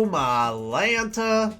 Boom Atlanta.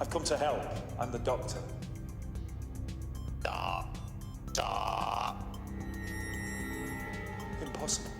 I've come to help. I'm the doctor. Impossible.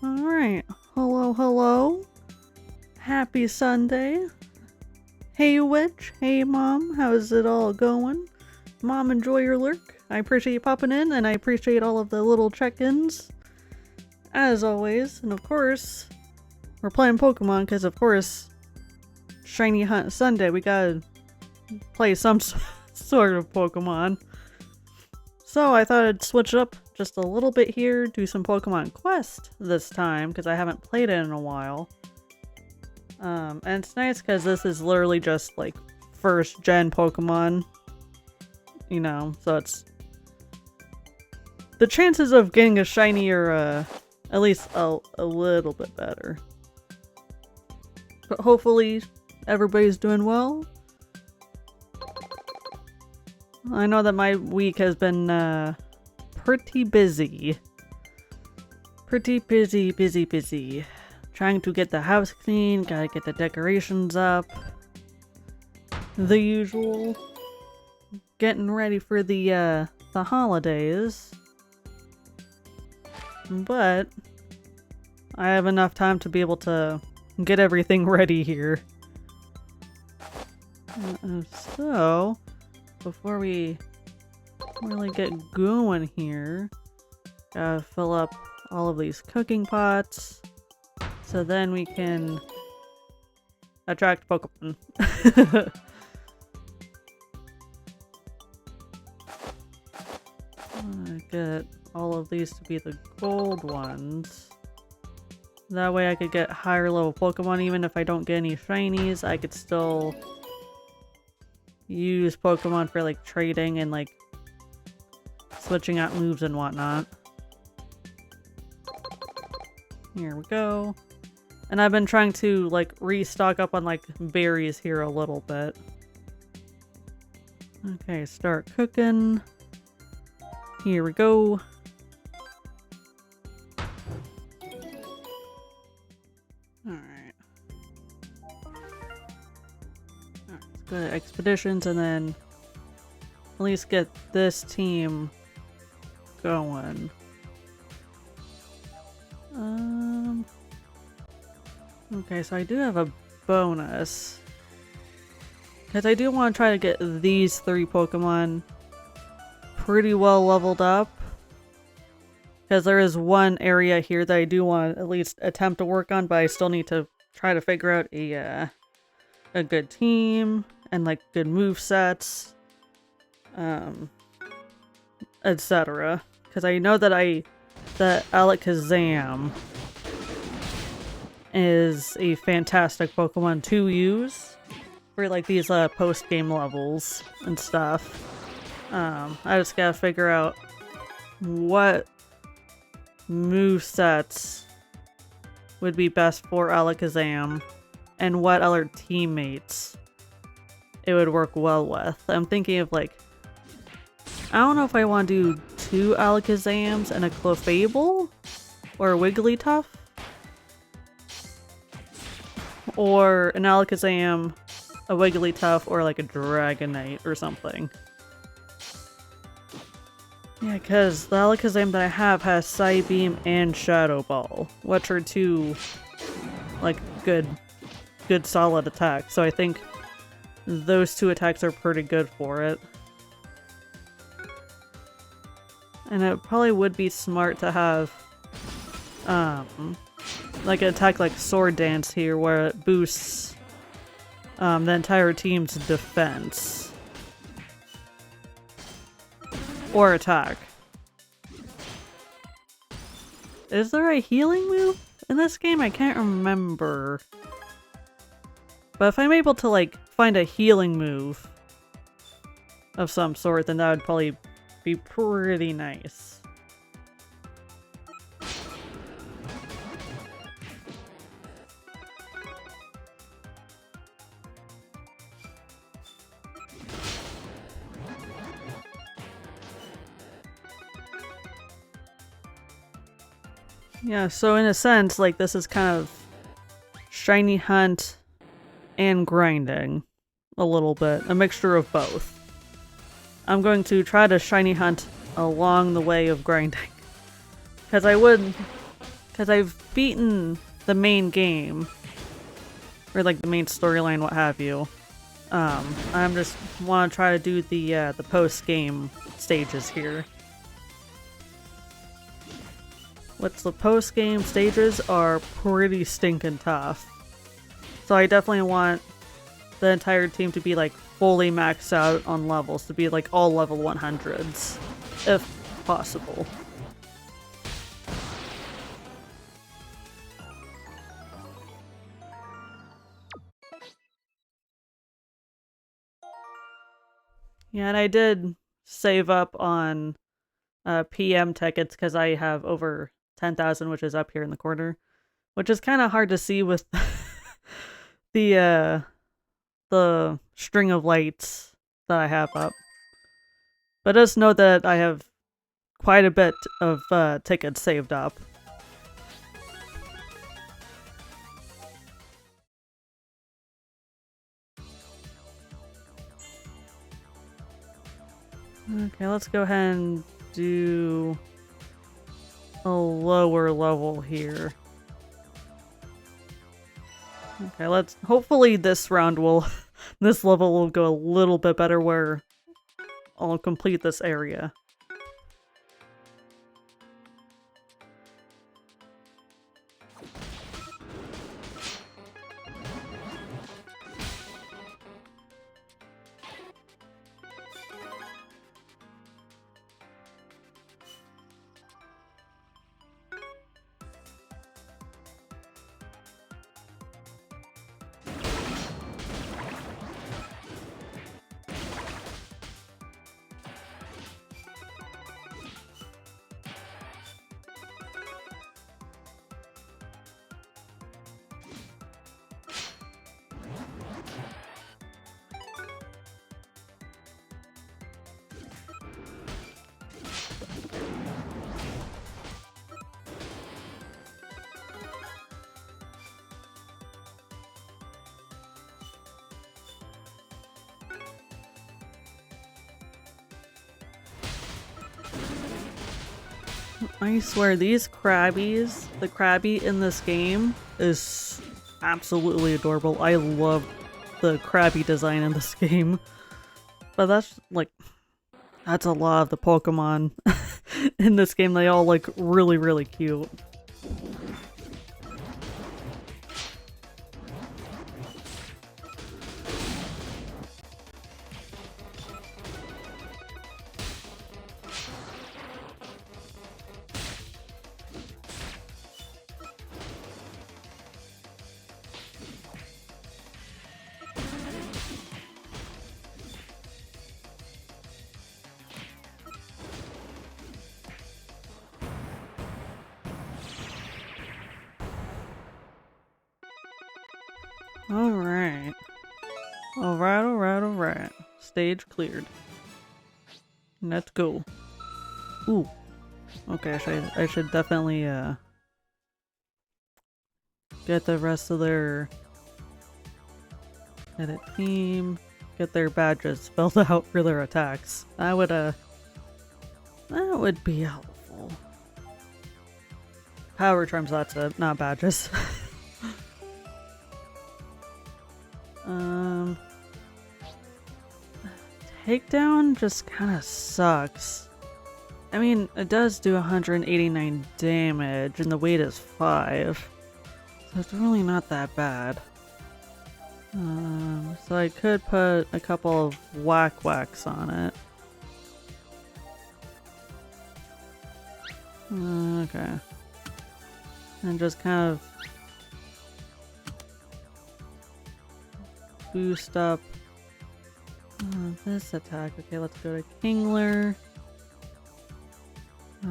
Alright, hello. Happy Sunday. Hey Witch, hey Mom, how's it all going? Mom, enjoy your lurk. I appreciate you popping in, and I appreciate all of the little check-ins. As always, and of course, we're playing Pokemon, because of course, Shiny Hunt Sunday, we gotta play some sort of Pokemon. So I thought I'd switch it up just a little bit here, do some Pokemon Quest this time, because I haven't played it in a while. And it's nice because this is literally just like first gen Pokemon, you know, so it's the chances of getting a shiny are at least a little bit better. But hopefully everybody's doing well. I know that my week has been pretty busy. Busy. Trying to get the house clean, gotta get the decorations up. The usual. Getting ready for the holidays. But I have enough time to be able to get everything ready here. So, before we really get going here, gotta fill up all of these cooking pots so then we can attract Pokemon. Get all of these to be the gold ones. That way I could get higher level Pokemon. Even if I don't get any shinies, I could still use Pokemon for like trading and like switching out moves and whatnot. Here we go. And I've been trying to like restock up on like berries here a little bit. Okay, start cooking. Here we go. Alright. Let's go to expeditions and then at least get this team going. Okay, so I do have a bonus. Because I do want to try to get these 3 Pokemon pretty well leveled up. Because there is one area here that I do want to at least attempt to work on, but I still need to try to figure out a good team and like good move sets, etc. Because I know that Alakazam is a fantastic Pokemon to use for like these post-game levels and stuff. I just gotta figure out what movesets would be best for Alakazam and what other teammates it would work well with. I'm thinking of like, I don't know if I want to do 2 Alakazams and a Clefable or a Wigglytuff, or an Alakazam, a Wigglytuff, or like a Dragonite or something. Yeah, because the Alakazam that I have has Psybeam and Shadow Ball, which are 2 like good solid attacks. So I think those 2 attacks are pretty good for it. And it probably would be smart to have like an attack like Sword Dance here, where it boosts the entire team's defense or attack. Is there a healing move in this game? I can't remember. But if I'm able to like find a healing move of some sort, then that would probably be pretty nice. Yeah, so in a sense, like, this is kind of shiny hunt and grinding a little bit, a mixture of both. I'm going to try to shiny hunt along the way of grinding. Because I've beaten the main game, or like the main storyline, what have you. I'm just want to try to do the post-game stages here. What's the post-game stages are pretty stinking tough. So I definitely want the entire team to be like fully maxed out on levels, to be like all level 100s, if possible. Yeah, and I did save up on PM tickets because I have over 10,000, which is up here in the corner, which is kind of hard to see with the string of lights that I have up. But just know that I have quite a bit of tickets saved up. Okay, let's go ahead and do a lower level here. Okay, hopefully this round this level will go a little bit better, where I'll complete this area. I swear, these Krabbies, the Krabby in this game is absolutely adorable. I love the Krabby design in this game. But that's a lot of the Pokemon in this game. They all look really, really cute. Alright. Alright. Stage cleared. Let's go. Ooh. Okay, I should definitely get the rest of their edit team, get their badges spelled out for their attacks. That would be helpful. Power charms, that's it, not badges. Takedown just kind of sucks. I mean, it does do 189 damage and the weight is 5. So it's really not that bad. So I could put a couple of whacks on it. Okay. And just kind of boost up this attack. Okay, let's go to Kingler.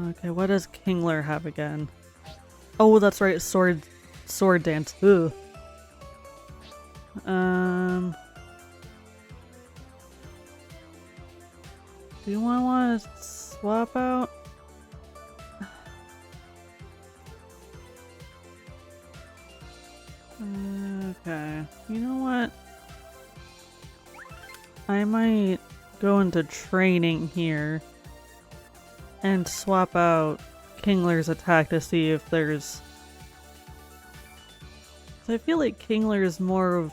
Okay, what does Kingler have again? Oh, that's right, sword dance. Ugh. Do you want to swap out? Okay, you know what? I might go into training here and swap out Kingler's attack to see if there's... So I feel like Kingler is more of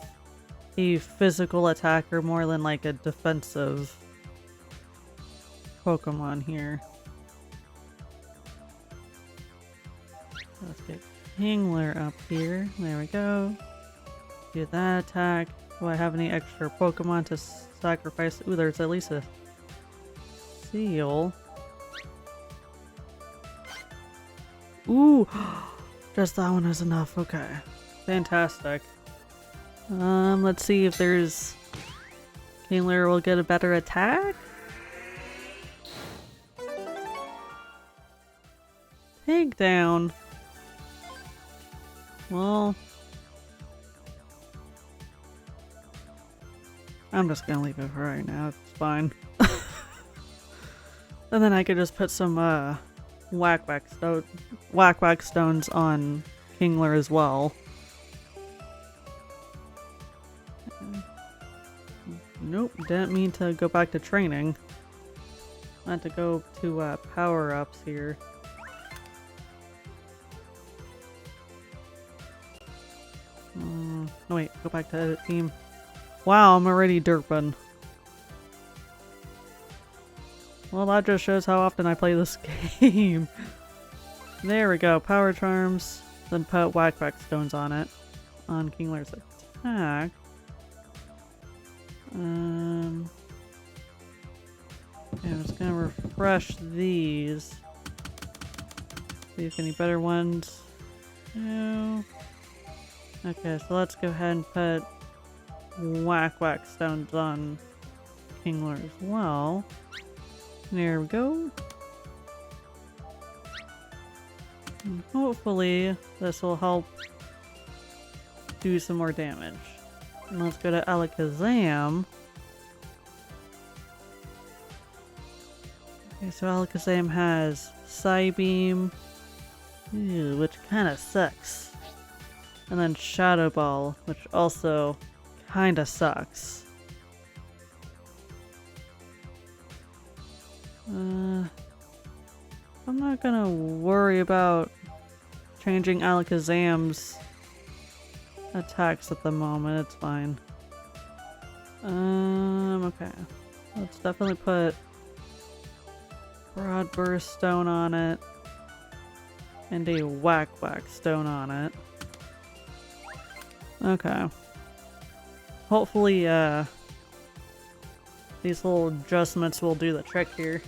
a physical attacker more than like a defensive Pokemon here. Let's get Kingler up here. There we go. Do that attack. Do I have any extra Pokemon to sacrifice? Ooh, there's at least a seal. Ooh! Just that one is enough. Okay. Fantastic. Let's see if there's... Kingler will get a better attack? Takedown. Well... I'm just gonna leave it for right now, it's fine. And then I could just put some whack stones on Kingler as well. Nope, didn't mean to go back to training. I had to go to power-ups here. No wait, go back to edit team. Wow, I'm already derping. Well, that just shows how often I play this game. There we go, power charms. Then put whack stones on it. On Kingler's attack. Okay, I'm just gonna refresh these. See if any better ones. No. Okay, so let's go ahead and put whack stones on Kingler as well. There we go. And hopefully this will help do some more damage. And let's go to Alakazam. Okay, so Alakazam has Psybeam, which kind of sucks. And then Shadow Ball, which also kind of sucks. I'm not gonna worry about changing Alakazam's attacks at the moment, it's fine. Okay. Let's definitely put Broad Burst Stone on it. And a whack stone on it. Okay. Hopefully, these little adjustments will do the trick here.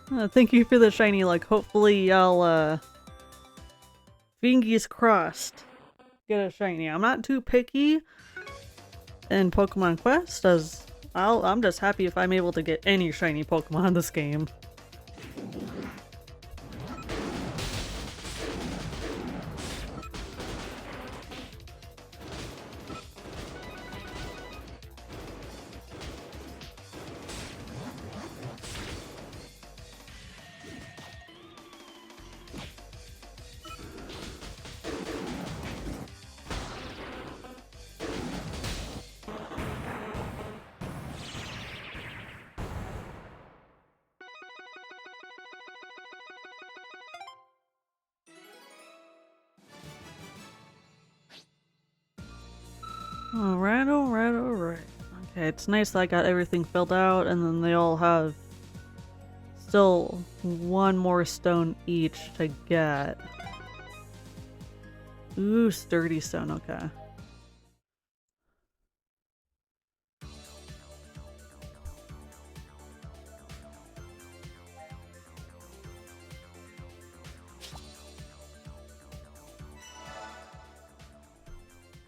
Thank you for the shiny luck. Hopefully y'all, fingers crossed, get a shiny. I'm not too picky in Pokemon Quest, as I'm just happy if I'm able to get any shiny Pokemon in this game. Alright, alright, alright. Okay, it's nice that I got everything filled out, and then they all have still one more stone each to get. Ooh, sturdy stone, okay.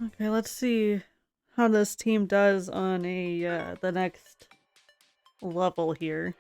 Okay, let's see how this team does on the next level here.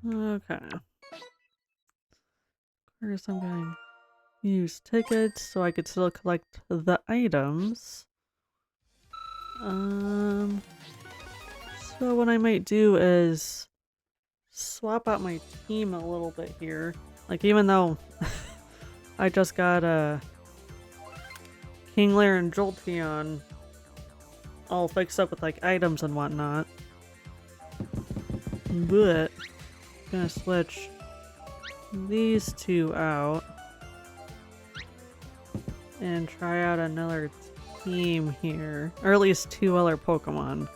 Okay. First I'm going to use tickets so I could still collect the items. So what I might do is swap out my team a little bit here. Like, even though I just got Kingler and Jolteon all fixed up with like items and whatnot, but I'm gonna switch these two out and try out another team here, or at least two other Pokemon.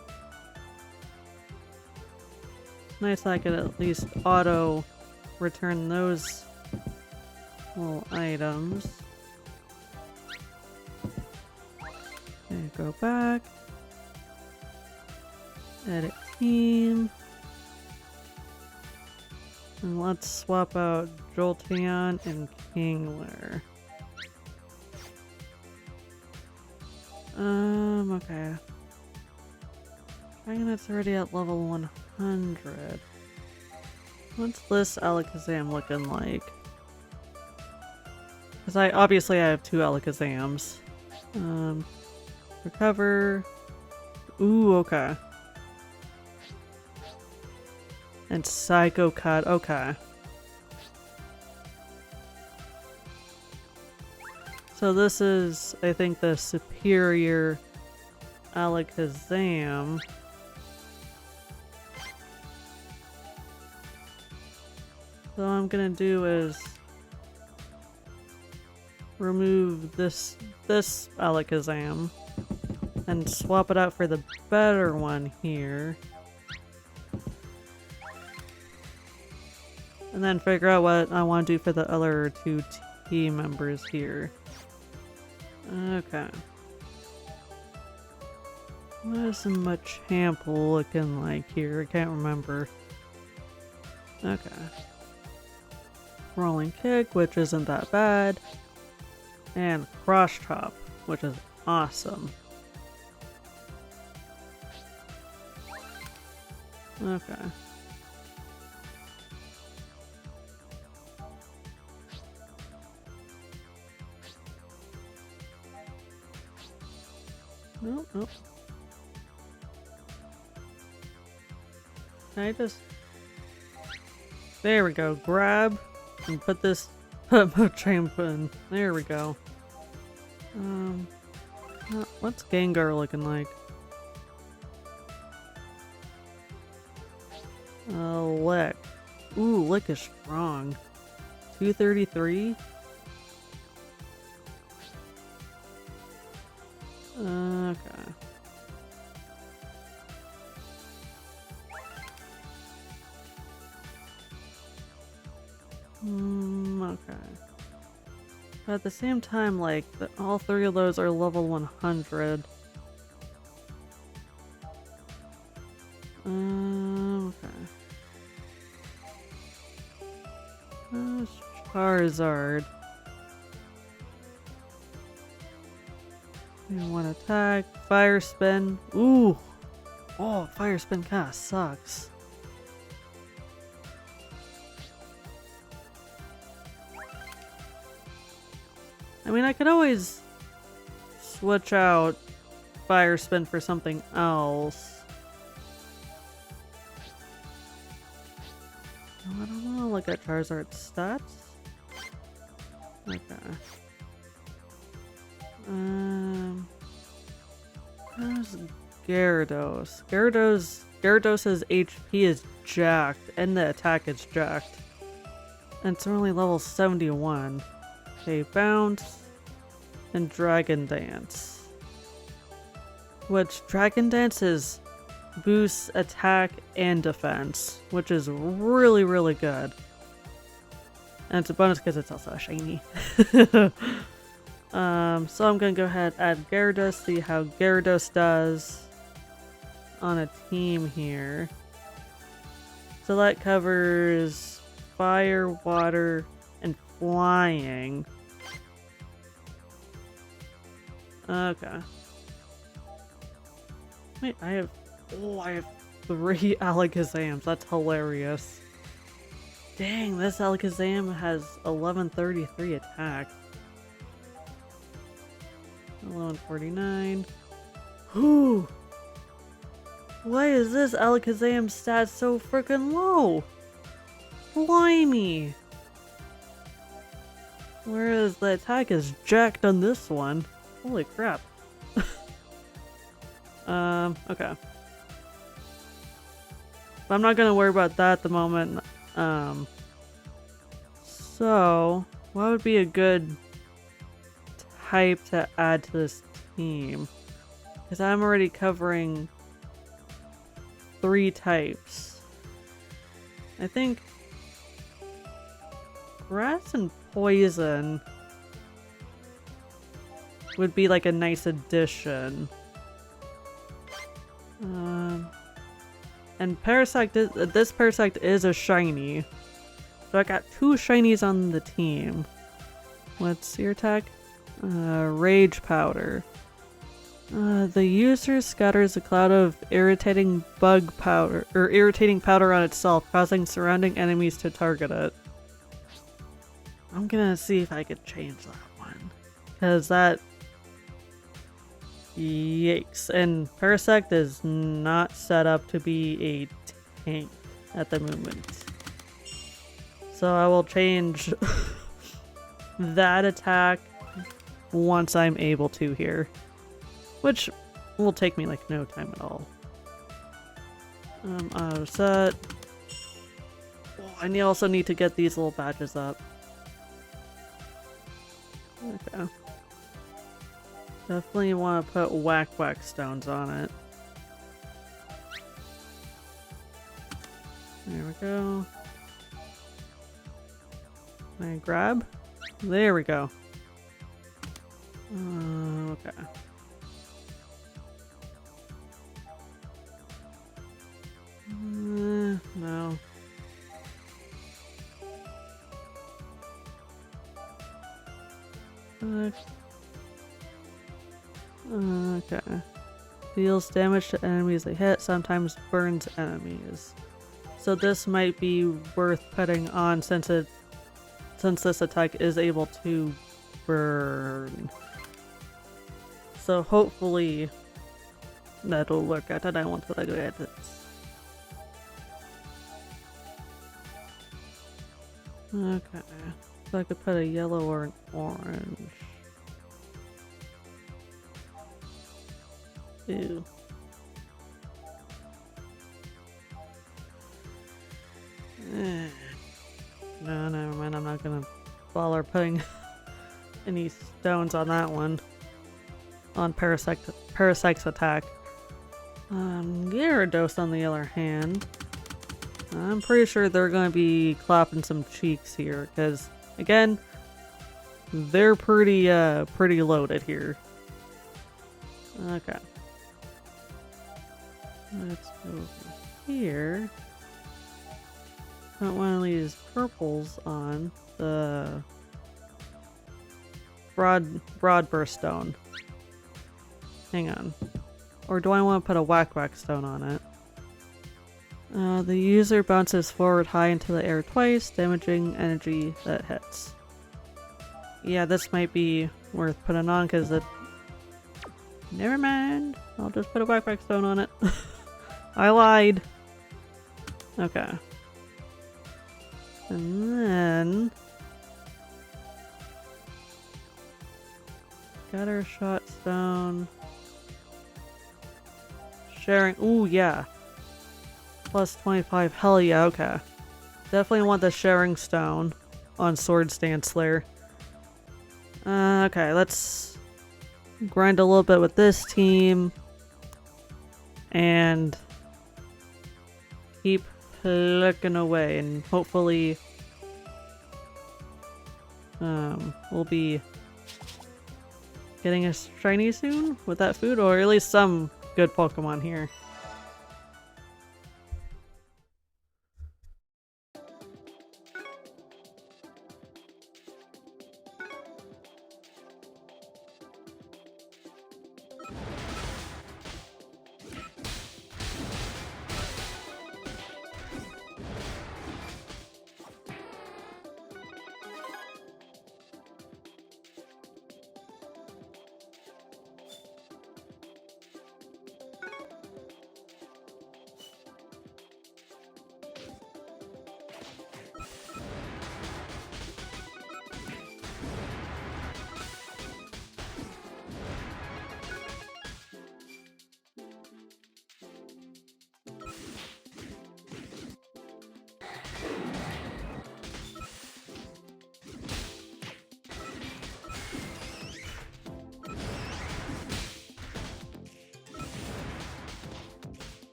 Nice that I could at least auto return those little items. Okay, go back. Edit team. And let's swap out Jolteon and Kingler. Okay. Dragonite's already at level 100. What's this Alakazam looking like? Because obviously I have two Alakazams. Recover. Ooh, okay. And Psycho Cut, okay. So this is, I think, the superior Alakazam. So what I'm gonna do is remove this Alakazam and swap it out for the better one here. And then figure out what I want to do for the other two team members here. Okay. What is Machamp looking like here? I can't remember. Okay. Rolling Kick, which isn't that bad. And Cross Chop, which is awesome. Okay. Nope, nope. Can I just... There we go. Grab and put this Machamp in. There we go. What's Gengar looking like? Lick. Ooh, Lick is strong. 233? Okay. Okay. But at the same time, like, all three of those are level 100. Okay. Charizard. One attack. Fire Spin. Ooh! Oh, Fire Spin kinda sucks. I mean, I could always switch out Fire Spin for something else. I don't know, look at Charizard's stats. Okay. How's Gyarados? Gyarados's HP is jacked, and the attack is jacked. And it's only level 71. Okay, Bounce and Dragon Dance. Which Dragon Dance is boosts attack and defense, which is really, really good. And it's a bonus because it's also a shiny. So I'm gonna go ahead and add Gyarados, see how Gyarados does on a team here. So that covers fire, water, and flying. Okay. Wait, I have 3 Alakazams. That's hilarious. Dang, this Alakazam has 1133 attack. 1149. Whew! Why is this Alakazam stat so freaking low? Blimey! Whereas the attack is jacked on this one. Holy crap. Okay. But I'm not gonna worry about that at the moment. So, what would be a good type to add to this team? Because I'm already covering 3 types. I think grass and poison would be like a nice addition. And Parasect this Parasect is a shiny. So I got 2 shinies on the team. What's your attack? Rage Powder. The user scatters a cloud of irritating powder on itself, causing surrounding enemies to target it. I'm gonna see if I could change that one. Because that... Yikes. And Parasect is not set up to be a tank. at the moment. So I will change that attack once I'm able to here. Which will take me like no time at all. Auto set. Oh, I also need to get these little badges up. Okay. Definitely want to put whack stones on it. There we go. Can I grab? There we go. Okay. No. Okay. Deals damage to enemies they hit, sometimes burns enemies. So this might be worth putting on since this attack is able to burn. So hopefully that'll work out and I want to go at it. Okay. So I could put a yellow or an orange. Ew. No, never mind. I'm not gonna bother putting any stones on that one. On Parasect's attack. Gyarados on the other hand. I'm pretty sure they're gonna be clapping some cheeks here, because again, they're pretty loaded here. Okay. Let's go over here. Put one of these purples on the broad burst stone. Hang on. Or do I want to put a whack stone on it? The user bounces forward high into the air twice, damaging energy that hits. Yeah, this might be worth putting on because it... Never mind. I'll just put a whack stone on it. I lied. Okay. And then... Gutter shot stone. Sharing. Ooh, yeah. Plus 25. Hell yeah, okay. Definitely want the sharing stone on Sword Stance Slayer. Okay, let's grind a little bit with this team. And keep plucking away, and hopefully we'll be getting a shiny soon with that food, or at least some good Pokemon here.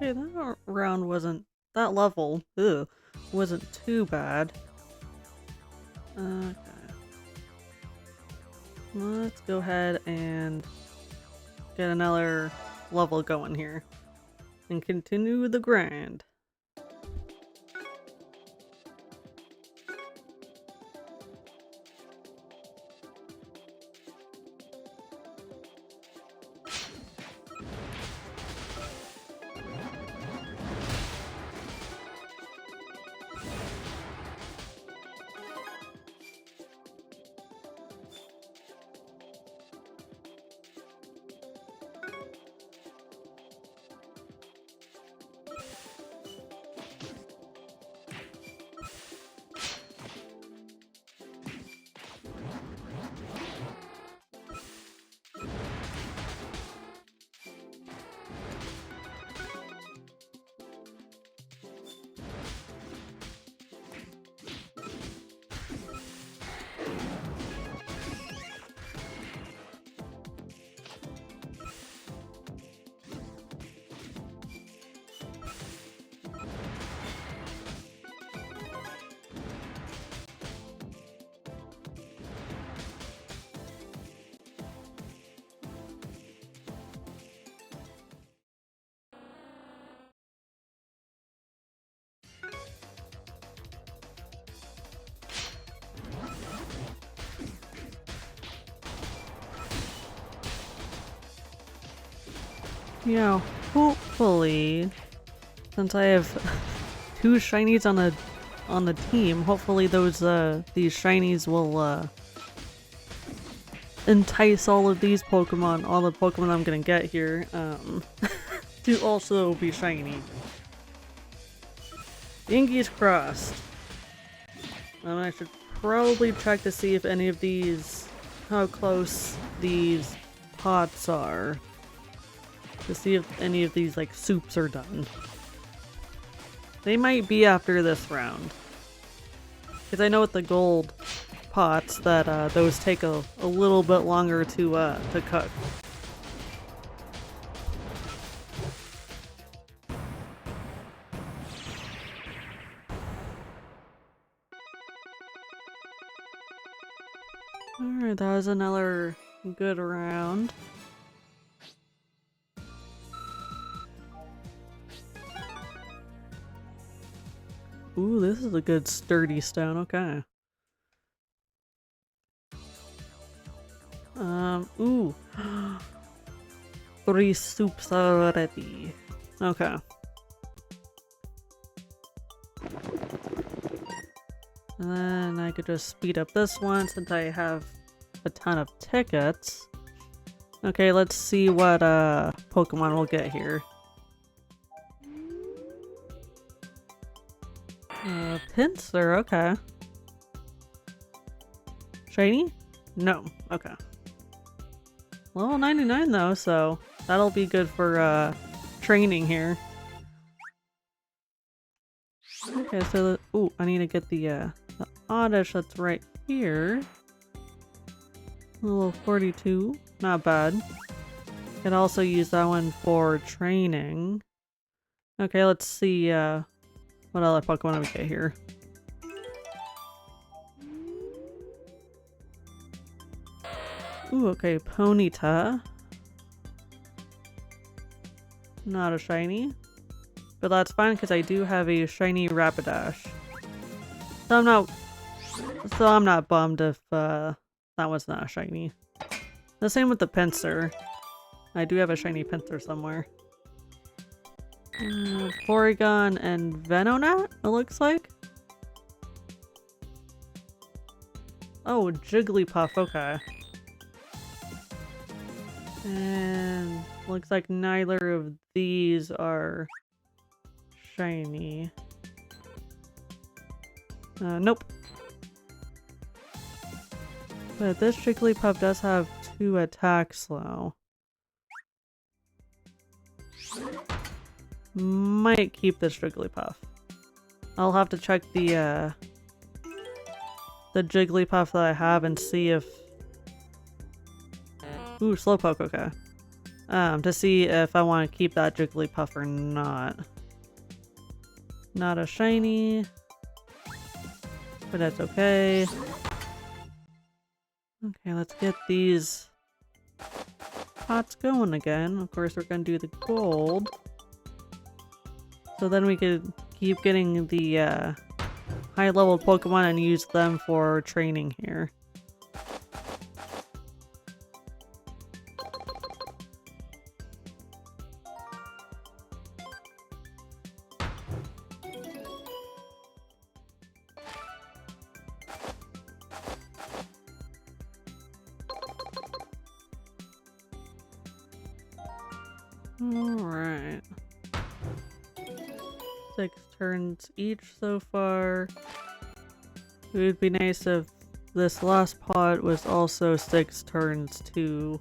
Okay, that round wasn't... that level, wasn't too bad. Okay. Let's go ahead and get another level going here. And continue the grind. Yeah, hopefully, since I have two shinies on the team, hopefully these shinies will entice all of these Pokemon, all the Pokemon I'm gonna get here, to also be shiny. Fingers crossed. I should probably check to see if any of these, how close these pots are. To see if any of these, like, soups are done. They might be after this round. Because I know with the gold pots that those take a little bit longer to cook. Alright, that was another good round. Ooh, this is a good sturdy stone, okay. Ooh. 3 soups already. Okay. And then I could just speed up this one since I have a ton of tickets. Okay, let's see what Pokemon we'll get here. Pinsir, okay. Shiny? No, okay. Level 99 though, so that'll be good for training here. Okay, so ooh, I need to get the Oddish that's right here. Level 42, not bad. Could also use that one for training. Okay, let's see what other Pokemon we get here. Ooh, okay, Ponyta. Not a shiny. But that's fine because I do have a shiny Rapidash. So I'm not bummed if that was not a shiny. The same with the Pinsir. I do have a shiny Pinsir somewhere. Porygon and Venonat, it looks like. Oh, Jigglypuff, okay. And looks like neither of these are shiny. Nope. But this Jigglypuff does have 2 attacks though. Might keep this Jigglypuff. I'll have to check the Jigglypuff that I have and see if... Ooh, Slowpoke, okay. to see if I want to keep that Jigglypuff or not. Not a shiny, but that's okay. Okay, let's get these pots going again. Of course, we're gonna do the gold. So then we could keep getting the high-level Pokemon and use them for training here. Alright. 6 turns each so far. It would be nice if this last pot was also 6 turns to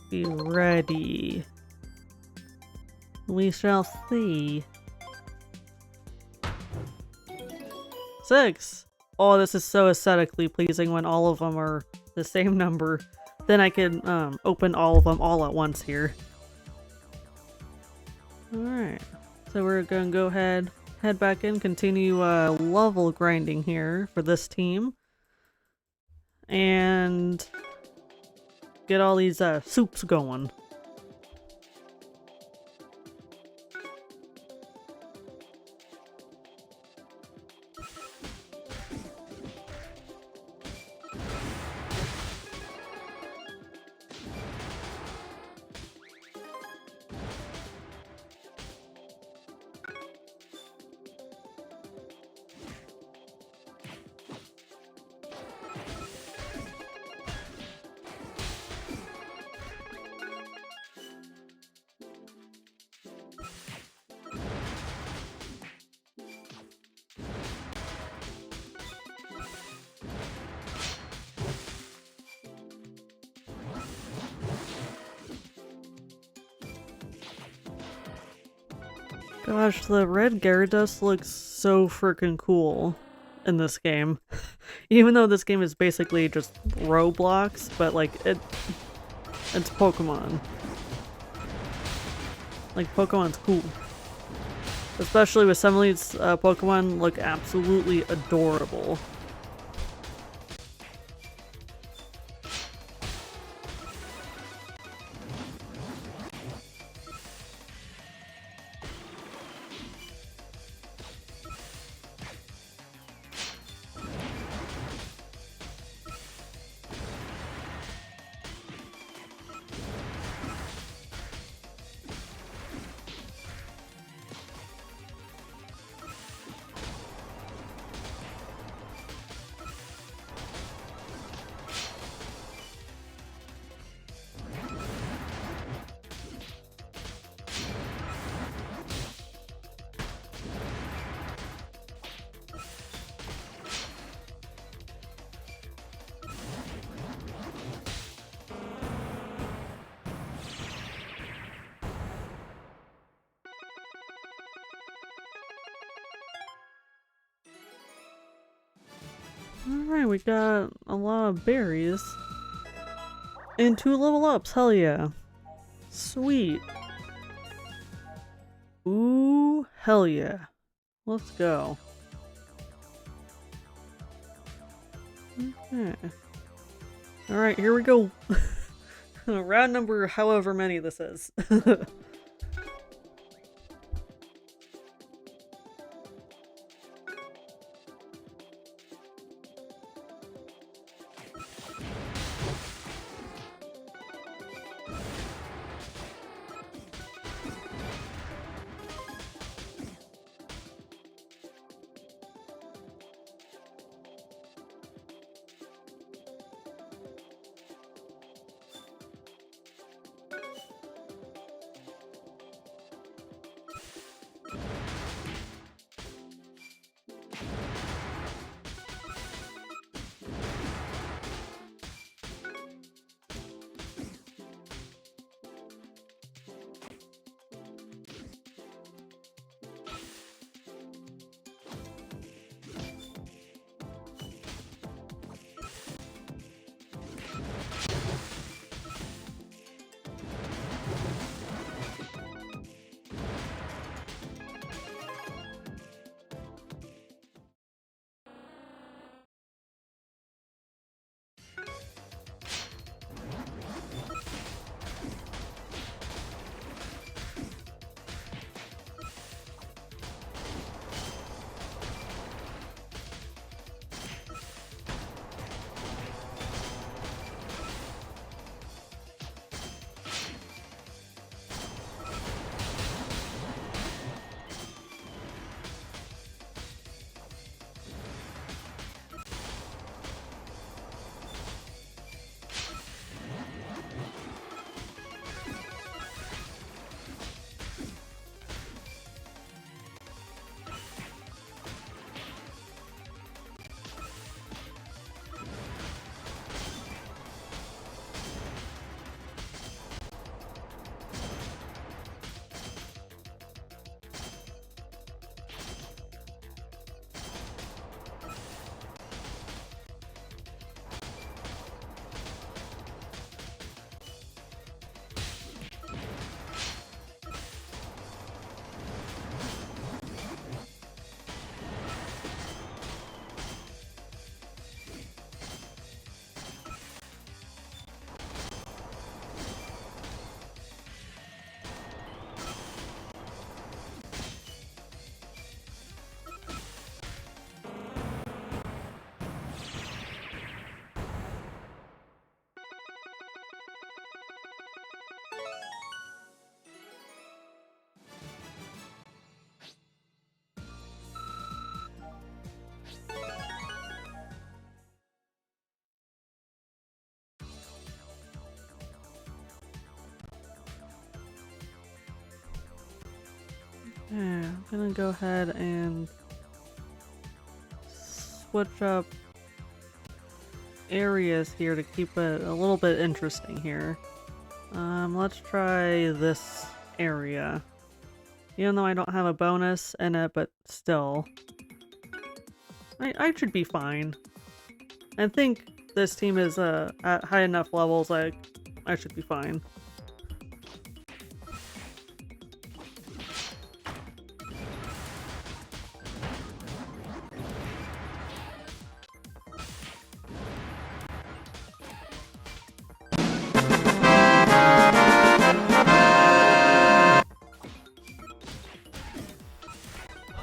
be ready. We shall see. 6! Oh, this is so aesthetically pleasing when all of them are the same number. Then I can open all of them all at once here. Alright, so we're gonna go head back in, continue level grinding here for this team. And get all these soups going. Gosh, the red Gyarados looks so freaking cool in this game. Even though this game is basically just Roblox, but like it's Pokemon. Like Pokemon's cool. Especially with some of these Pokemon look absolutely adorable. Alright, we got a lot of berries. And 2 level ups, hell yeah. Sweet. Ooh, hell yeah. Let's go. Okay. Alright, here we go. Round number however many this is. gonna go ahead and switch up areas here to keep it a little bit interesting here. Let's try this area. Even though I don't have a bonus in it, but still. I should be fine. I think this team is at high enough levels, like I should be fine.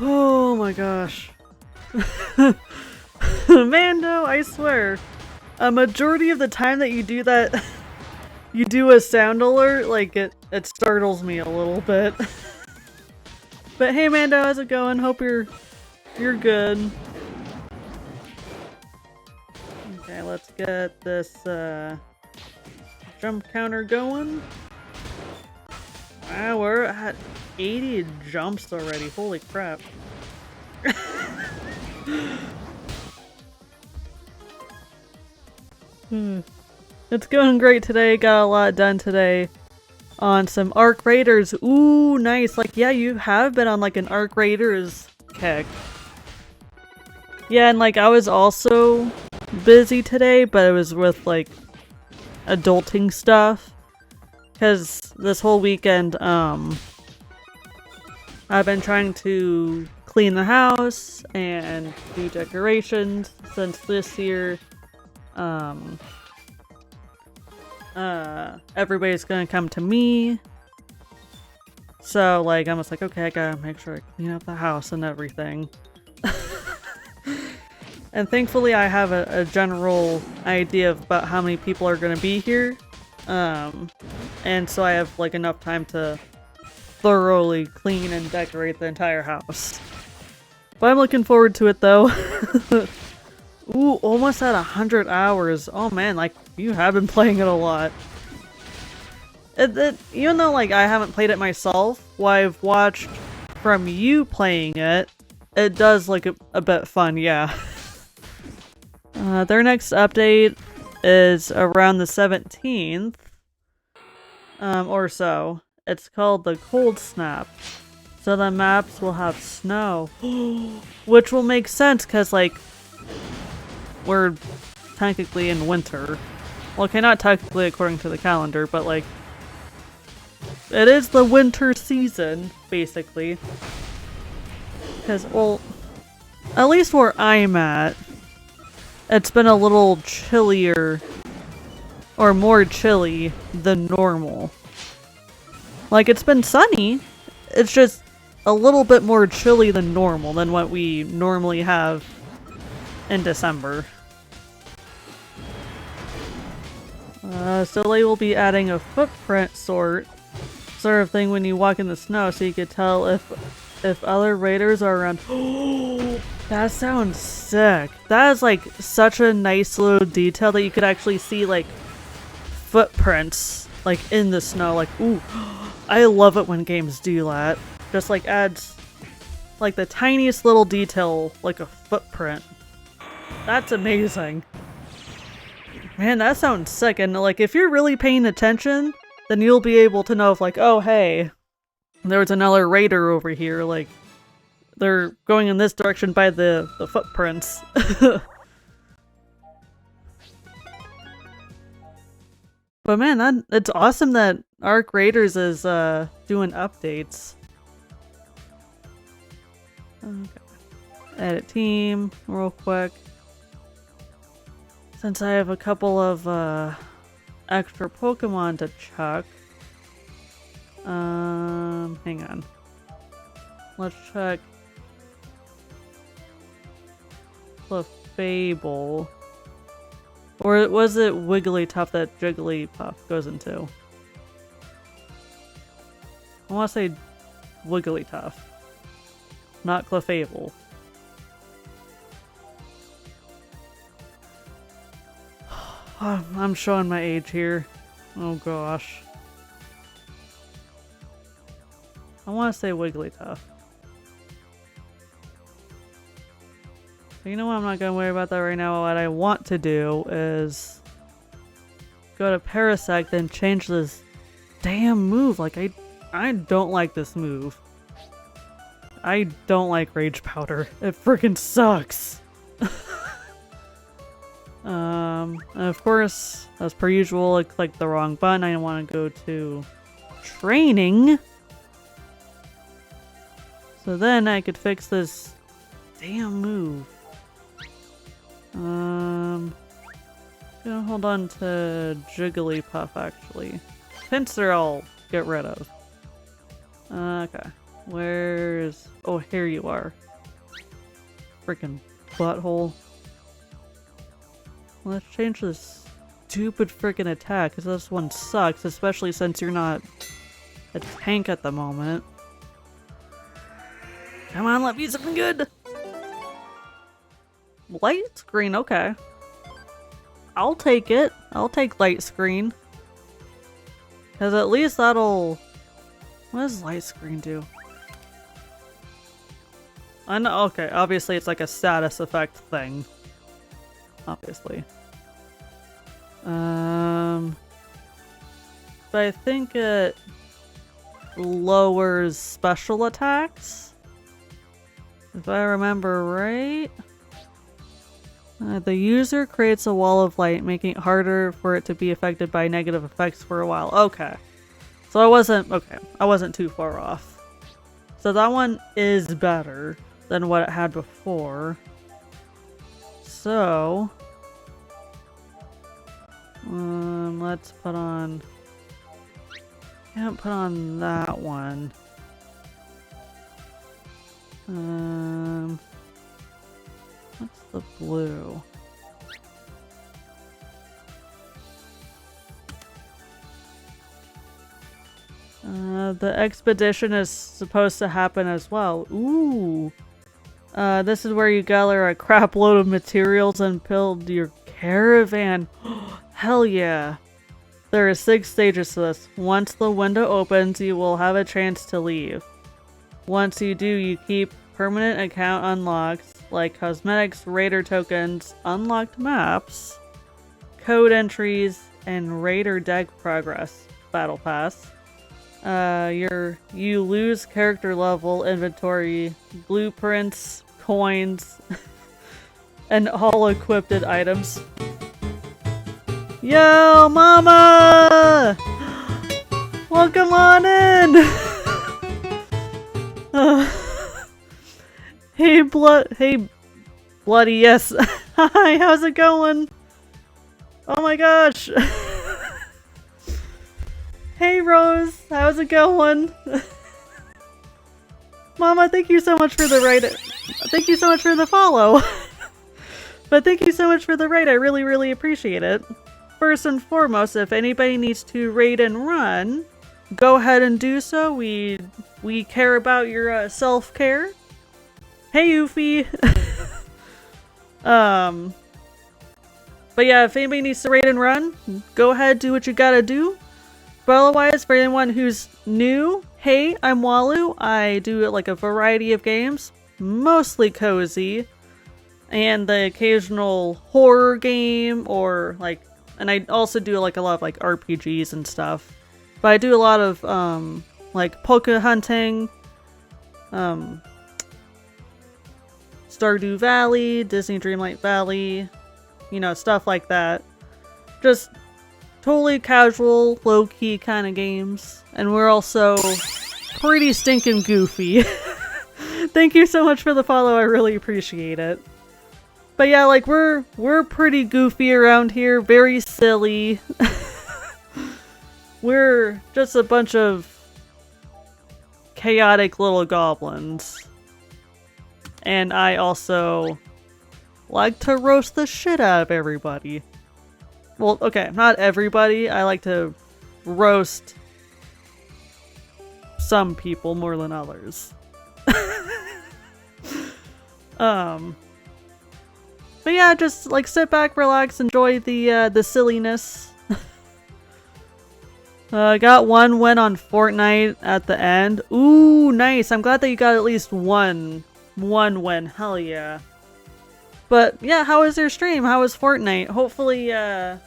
Oh my gosh. Mando, I swear. A majority of the time that you do that, you do a sound alert, like it startles me a little bit. But hey Mando, how's it going? Hope you're good. Okay, let's get this jump counter going. Wow, we're at 80 jumps already. Holy crap. It's going great today. Got a lot done today on some Arc Raiders. Ooh, nice. Like, yeah, you have been on like an Arc Raiders kick. Yeah, and like I was also busy today, but it was with like adulting stuff. Because this whole weekend, I've been trying to clean the house and do decorations since this year. Everybody's gonna come to me. So, like, I'm just like, okay, I gotta make sure I clean up the house and everything. And thankfully I have a general idea about how many people are gonna be here. And so I have, like, enough time to thoroughly clean and decorate the entire house. But I'm looking forward to it, though. Ooh, almost at 100 hours. Oh man, like, you have been playing it a lot. Even though, like, I haven't played it myself, while I've watched from you playing it, it does look a bit fun, yeah. Their next update is around the 17th. Or so. It's called the Cold Snap. So the maps will have snow. Which will make sense, because, like, we're technically in winter. Well, okay, not technically according to the calendar, but, like, it is the winter season, basically. Because, well, at least where I'm at, it's been a little chillier, or more chilly than normal. Like, it's been sunny, it's just a little bit more chilly than normal, than what we normally have in December. So they will be adding a footprint sort of thing when you walk in the snow, so you could tell if other raiders are around. That sounds sick. That is like such a nice little detail that you could actually see like footprints like in the snow. Like, ooh, I love it when games do that. Just like adds like the tiniest little detail, like a footprint. That's amazing. Man, that sounds sick. And like, if you're really paying attention, then you'll be able to know if like, oh hey, there was another raider over here, like they're going in this direction by the footprints. But man, it's awesome that Arc Raiders is doing updates. Okay. Edit team real quick. Since I have a couple of extra Pokemon to chuck. Hang on. Let's check Clefable. Or was it Wigglytuff that Jigglypuff goes into? I want to say Wigglytuff, not Clefable. I'm showing my age here. Oh gosh. I want to say Wigglytuff. You know what? I'm not gonna worry about that right now. What I want to do is go to Parasect and change this damn move. Like, I don't like this move. I don't like Rage Powder. It freaking sucks. And of course, as per usual, I clicked the wrong button. I want to go to training. So then I could fix this damn move. Gonna hold on to Jigglypuff actually. Pinsir I'll get rid of. Okay. Where's... Oh, here you are. Freaking butthole. Let's change this stupid freaking attack, because this one sucks, especially since you're not a tank at the moment. Come on, let me do something good! Light screen, okay. I'll take it. I'll take light screen. Because at least that'll... What does light screen do? I know, okay, obviously it's like a status effect thing. Obviously. But I think it lowers special attacks. If I remember right. The user creates a wall of light, making it harder for it to be affected by negative effects for a while. Okay. So I wasn't too far off. So that one is better than what it had before. So let's put on... Can't put on that one. What's the blue? The expedition is supposed to happen as well. Ooh. This is where you gather a crap load of materials and build your caravan. Hell yeah. There are 6 stages to this. Once the window opens, you will have a chance to leave. Once you do, you keep permanent account unlocks like cosmetics, raider tokens, unlocked maps, code entries, and raider deck progress. Battle pass. You lose character level, inventory, blueprints, coins, and all equipped items. Yo, mama! Welcome on in! Hey, bloody, yes. Hi, how's it going? Oh my gosh. Hey, Rose, how's it going? Mama, thank you so much for the raid. Thank you so much for the follow. But thank you so much for the raid. I really, really appreciate it. First and foremost, if anybody needs to raid and run, go ahead and do so. We care about your self-care. Hey, Oofy. But yeah, if anybody needs to raid and run, go ahead, do what you gotta do. But otherwise, for anyone who's new, hey, I'm Walu. I do like a variety of games, mostly cozy, and the occasional horror game, or like, and I also do like a lot of like RPGs and stuff. But I do a lot of like poke hunting, Stardew Valley, Disney Dreamlight Valley, you know, stuff like that. Just totally casual, low-key kind of games. And we're also pretty stinking goofy. Thank you so much for the follow, I really appreciate it. But yeah, like, we're pretty goofy around here, very silly. We're just a bunch of chaotic little goblins. And I also like to roast the shit out of everybody. Well, okay, not everybody. I like to roast some people more than others. But yeah, just like sit back, relax, enjoy the silliness. Got one win on Fortnite at the end. Ooh, nice. I'm glad that you got at least one win. Hell yeah. But yeah, how was your stream? How was Fortnite? Hopefully, it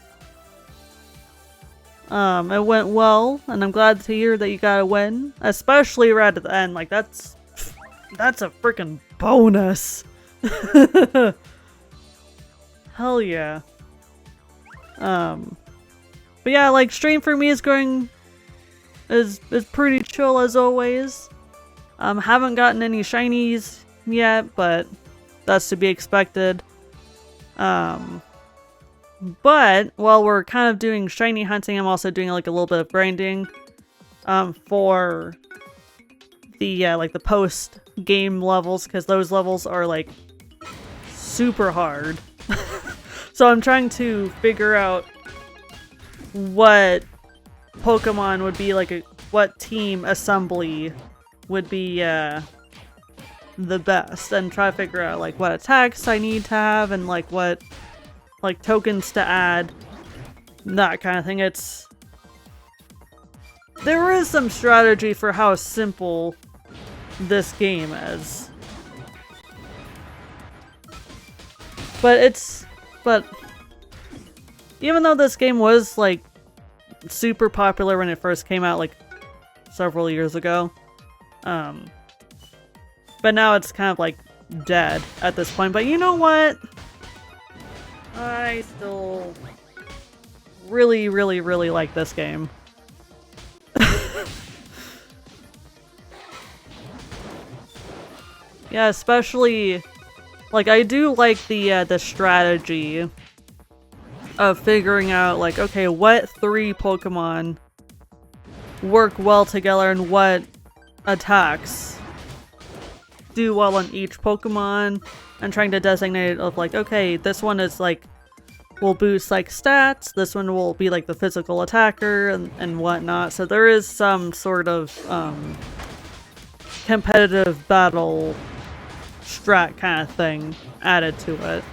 went well, and I'm glad to hear that you got a win, especially right at the end. Like that's a freaking bonus. Hell yeah. But yeah, like stream for me is going is pretty chill as always. Haven't gotten any shinies yet, but that's to be expected. But while we're kind of doing shiny hunting, I'm also doing like a little bit of grinding for the like the post game levels, because those levels are like super hard. So I'm trying to figure out what Pokemon would be like, what team assembly would be the best, and try to figure out like what attacks I need to have and like what like tokens to add, that kind of thing. There is some strategy for how simple this game is. But even though this game was like super popular when it first came out like several years ago, but now it's kind of like dead at this point. But you know what? I still really, really, really like this game. Yeah, especially like I do like the strategy of figuring out like, okay, what 3 Pokemon work well together and what attacks do well on each Pokemon, and trying to designate it of like, okay, this one is like will boost like stats, this one will be like the physical attacker and whatnot. So there is some sort of competitive battle strat kind of thing added to it,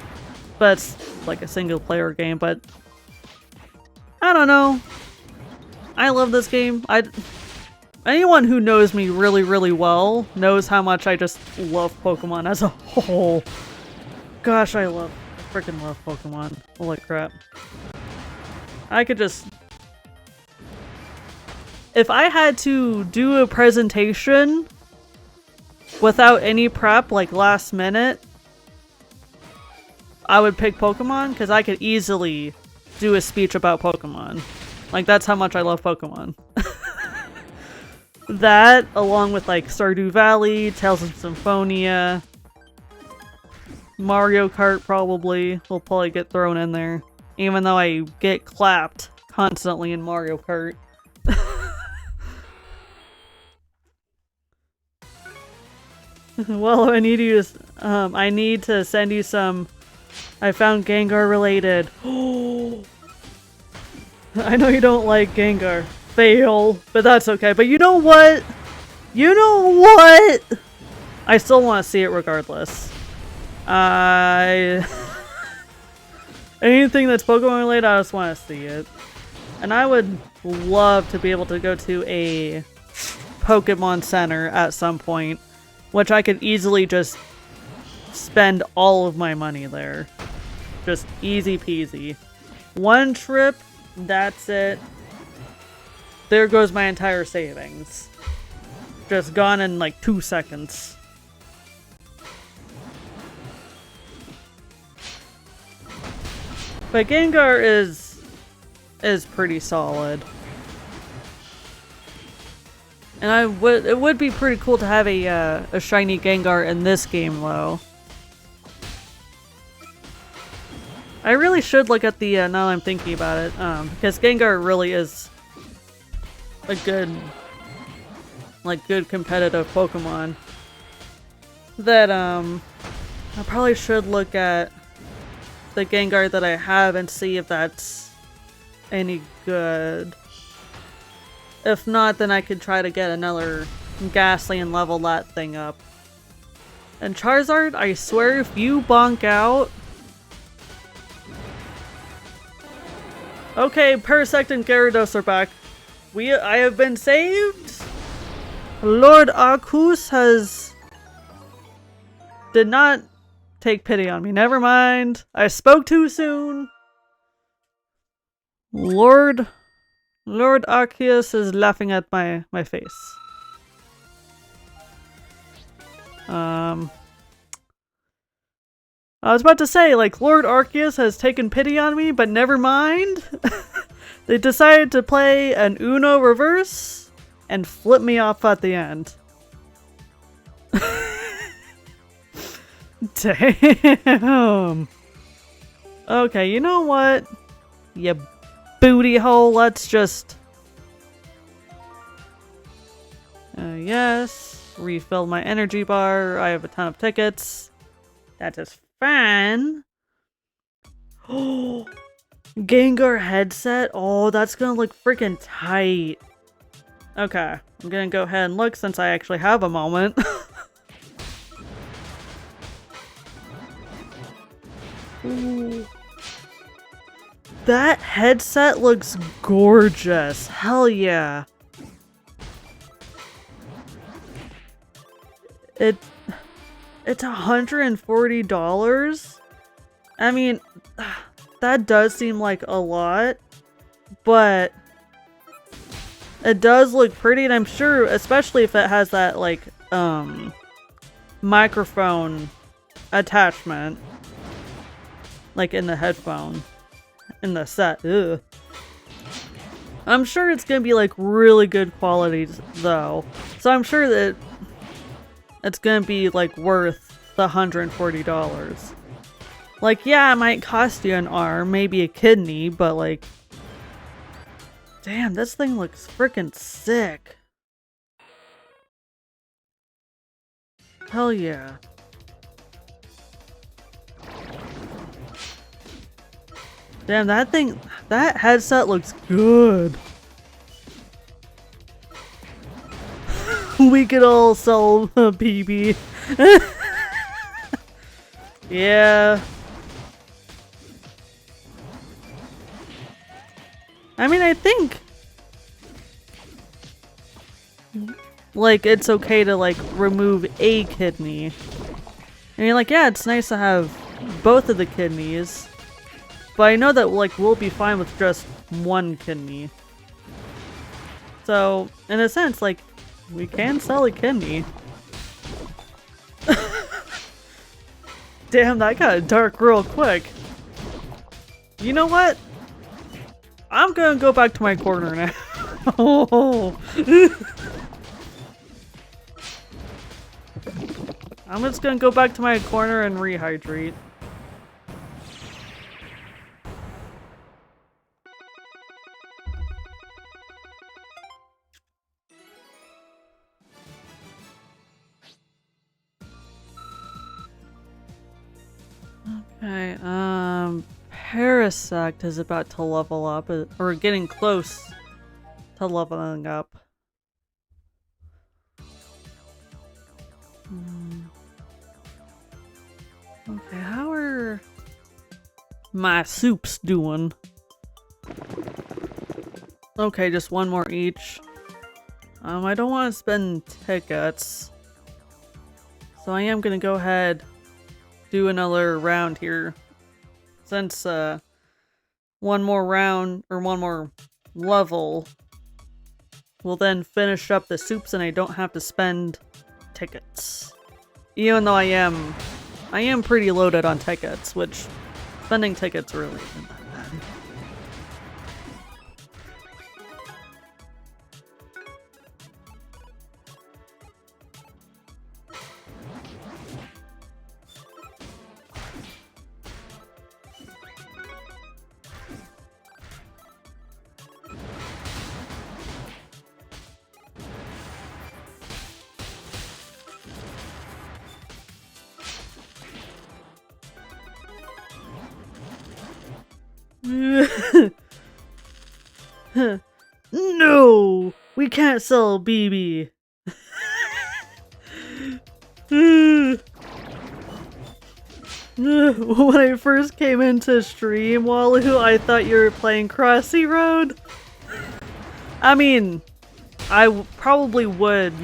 but it's like a single player game. But I don't know, I love this game. Anyone who knows me really, really well knows how much I just love Pokemon as a whole. Gosh, I freaking love Pokemon. Holy crap. I could just... If I had to do a presentation without any prep, like last minute, I would pick Pokemon, because I could easily do a speech about Pokemon. Like, that's how much I love Pokemon. That, along with like Stardew Valley, Tales of Symphonia, Mario Kart will probably get thrown in there, even though I get clapped constantly in Mario Kart. Well, I need to send you some. I found Gengar related. I know you don't like Gengar. Fail, but that's okay. But you know what? You know what? I still want to see it regardless. Anything that's Pokemon related, I just want to see it. And I would love to be able to go to a Pokemon Center at some point, which I could easily just spend all of my money there. Just easy peasy. One trip, that's it. There goes my entire savings. Just gone in like 2 seconds. But Gengar is pretty solid. And it would be pretty cool to have a shiny Gengar in this game though. I really should look at the now that I'm thinking about it, because Gengar really is a good competitive Pokemon that I probably should look at the Gengar that I have and see if that's any good. If not, then I could try to get another Ghastly and level that thing up. And Charizard, I swear if you bonk out... Okay, Parasect and Gyarados are back. I have been saved? Lord Arceus did not take pity on me. Never mind. I spoke too soon. Lord Arceus is laughing at my face. I was about to say, like, Lord Arceus has taken pity on me, but never mind. They decided to play an Uno reverse and flip me off at the end. Damn. Okay, you know what? You booty hole, let's just... yes. Refill my energy bar. I have a ton of tickets. That is fine. Oh, Gengar headset. Oh, that's gonna look freaking tight. Okay, I'm gonna go ahead and look since I actually have a moment. Ooh. That headset looks gorgeous. Hell yeah. It's $140? I mean, that does seem like a lot, but it does look pretty, and I'm sure, especially if it has that, like, microphone attachment, like in the headphone, in the set. Ugh. I'm sure it's gonna be, like, really good quality, though, so I'm sure that it's gonna be, like, worth the $140. Like, yeah, it might cost you an arm, maybe a kidney, but, like... Damn, this thing looks freaking sick. Hell yeah. Damn, that headset looks good. We could all sell a BB. Yeah. I mean, I think, like, it's okay to, like, remove a kidney. I mean, like, yeah, it's nice to have both of the kidneys. But I know that, like, we'll be fine with just one kidney. So, in a sense, like, we can sell a kidney. Damn, that got dark real quick. You know what? I'm gonna go back to my corner now. I'm just gonna go back to my corner and rehydrate. Okay, Parasect is about to level up, or getting close to leveling up. Okay, how are my soups doing? Okay, just one more each. I don't want to spend tickets, so I am gonna go ahead do another round here, since one more round or one more level will then finish up the soups and I don't have to spend tickets, even though I am pretty loaded on tickets, which spending tickets really isn't that bad. No! We can't sell BB! When I first came into stream, Walu, I thought you were playing Crossy Road. I mean, I probably would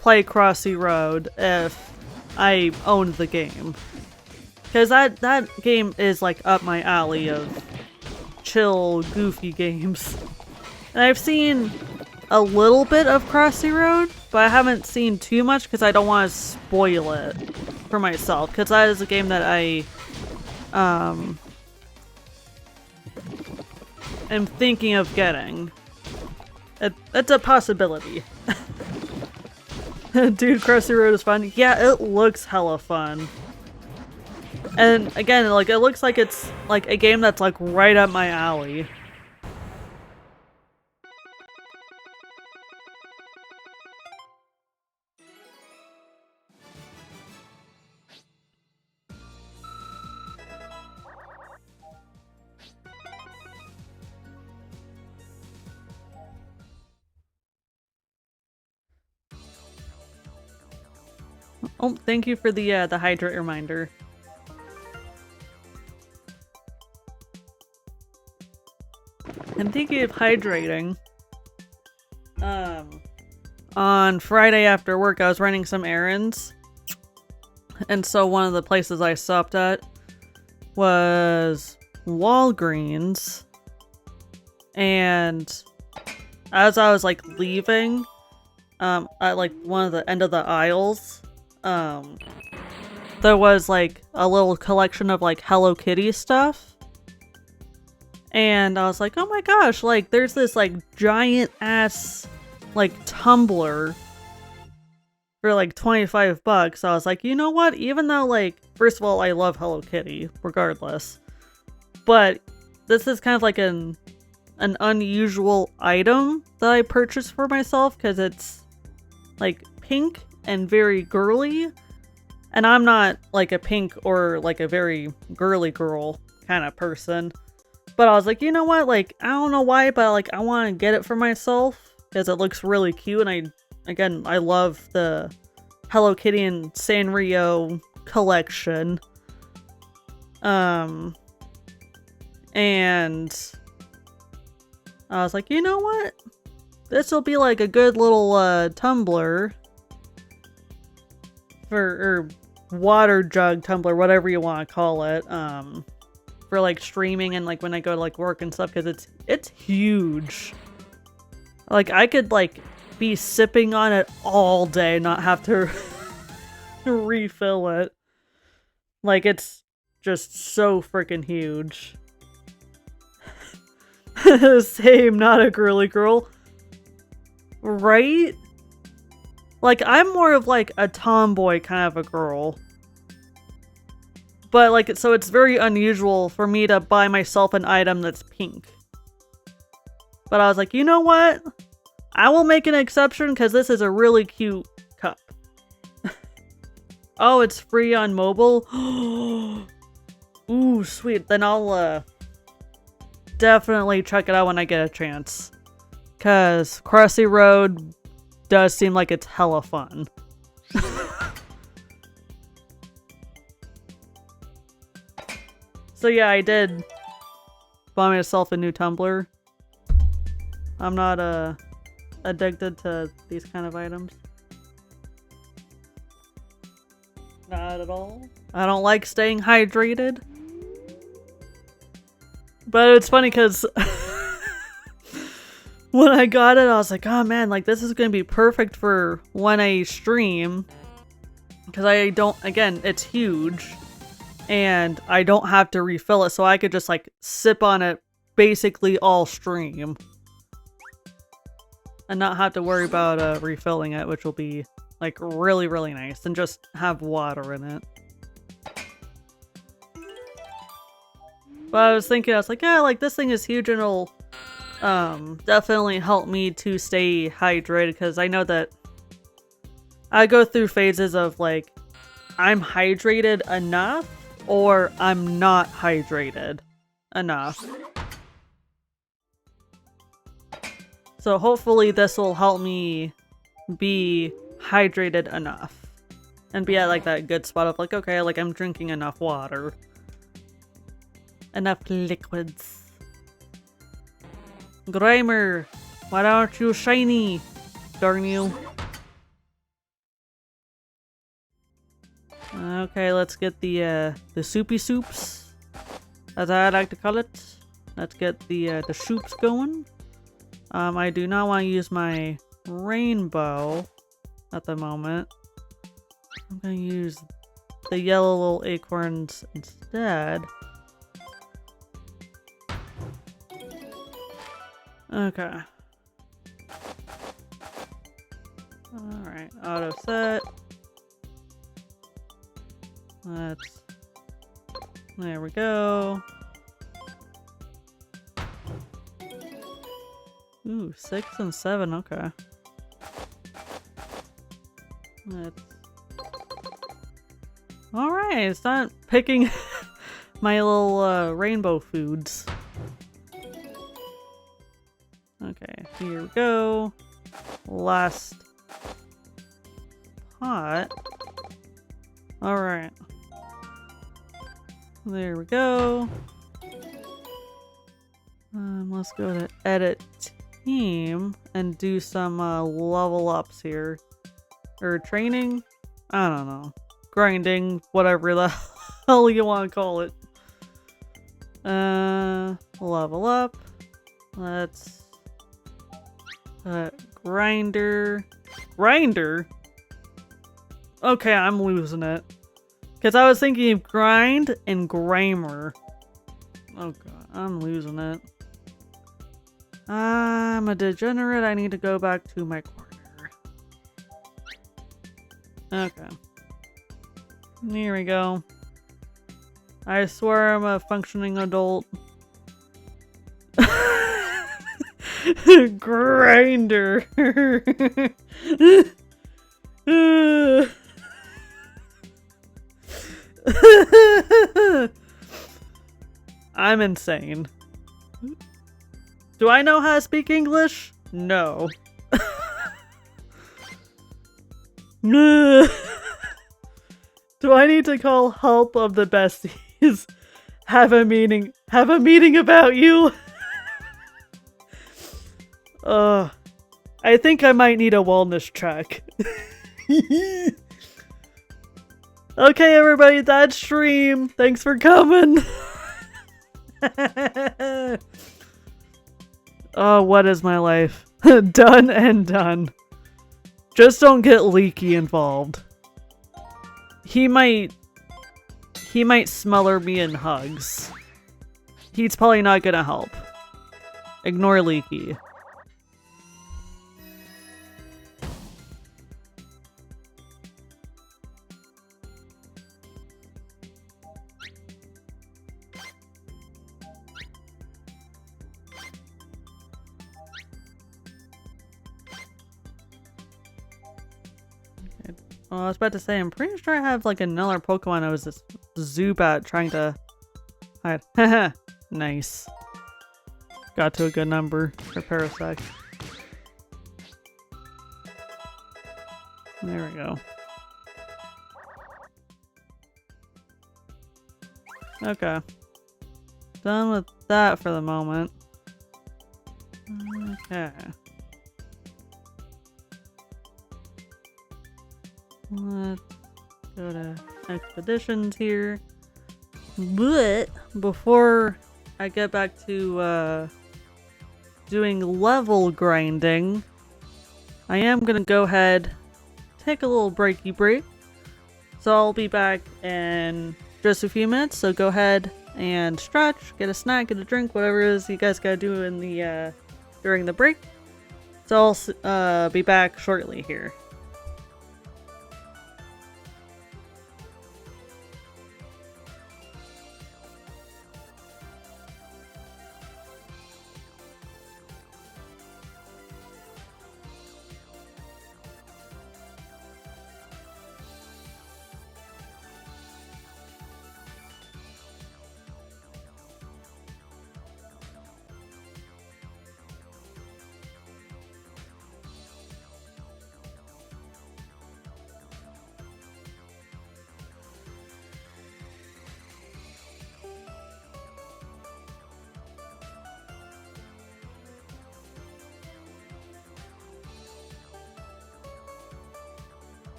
play Crossy Road if I owned the game. Because that game is like up my alley of chill, goofy games. And I've seen a little bit of Crossy Road, but I haven't seen too much because I don't want to spoil it for myself. Because that is a game that I am thinking of getting. It's a possibility. Dude, Crossy Road is fun. Yeah, it looks hella fun. And again, like, it looks like it's like a game that's like right up my alley. Oh, thank you for the hydrate reminder. And thinking of hydrating, on Friday after work I was running some errands, and so one of the places I stopped at was Walgreens, and as I was like leaving, at like one of the end of the aisles, there was like a little collection of like Hello Kitty stuff. And I was like, oh my gosh, like there's this like giant ass like tumbler for like 25 bucks. I was like, you know what? Even though like, first of all, I love Hello Kitty regardless, but this is kind of like an unusual item that I purchased for myself because it's like pink and very girly. And I'm not like a pink or like a very girly girl kind of person. But I was like, you know what, like, I don't know why, but like, I want to get it for myself because it looks really cute. And I love the Hello Kitty and Sanrio collection. And I was like, you know what, this will be like a good little tumbler or water jug tumbler, whatever you want to call it. For like streaming and like when I go to like work and stuff, because it's huge. Like I could like be sipping on it all day, not have to refill it. Like it's just so freaking huge. Same, not a girly girl. Right? Like I'm more of like a tomboy kind of a girl. But like, so it's very unusual for me to buy myself an item that's pink. But I was like, you know what? I will make an exception because this is a really cute cup. Oh, it's free on mobile? Ooh, sweet. Then I'll definitely check it out when I get a chance. Because Crossy Road does seem like it's hella fun. So yeah, I did buy myself a new tumbler. I'm not addicted to these kind of items. Not at all. I don't like staying hydrated. But it's funny because when I got it, I was like, oh man, like this is going to be perfect for when I stream. Because I don't, again, it's huge. And I don't have to refill it, so I could just like sip on it basically all stream. And not have to worry about refilling it, which will be like really, really nice. And just have water in it. But I was thinking, I was like, yeah, like this thing is huge and it'll definitely help me to stay hydrated. Because I know that I go through phases of like, I'm hydrated enough or I'm not hydrated enough. So hopefully this will help me be hydrated enough. And be at like that good spot of like, okay, like I'm drinking enough water. Enough liquids. Grimer, why aren't you shiny? Darn you. Okay, let's get the soupy soups, as I like to call it. Let's get the soups going. I do not want to use my rainbow at the moment. I'm gonna use the yellow little acorns instead. Okay. Alright, auto set. There we go. Ooh, 6 and 7, okay. Alright, it's not picking my little rainbow foods. Okay, here we go. Last pot. Alright. There we go. Let's go to edit team and do some level ups here. Or training? I don't know. Grinding, whatever the hell you want to call it. Level up. Let's grinder. Grinder? Okay, I'm losing it. Because I was thinking of grind and grammar. Oh god, I'm losing it. I'm a degenerate. I need to go back to my corner. Okay. Here we go. I swear I'm a functioning adult. Grinder. I'm insane. Do I know how to speak English? No. Do I need to call help of the besties? Have a meeting about you? I think I might need a wellness check. Okay, everybody, that's stream. Thanks for coming. Oh, what is my life? Done and done. Just don't get Leaky involved. He might smother me in hugs. He's probably not gonna help. Ignore Leaky. I was about to say, I'm pretty sure I have like another Pokemon I was just Zubat trying to hide. Haha, nice. Got to a good number for Parasect. There we go. Okay. Done with that for the moment. Okay. Let's go to expeditions here. But before I get back to doing level grinding, I am gonna go ahead, take a little breaky break. So I'll be back in just a few minutes. So go ahead and stretch, get a snack, get a drink, whatever it is you guys gotta do in the during the break. So I'll be back shortly here.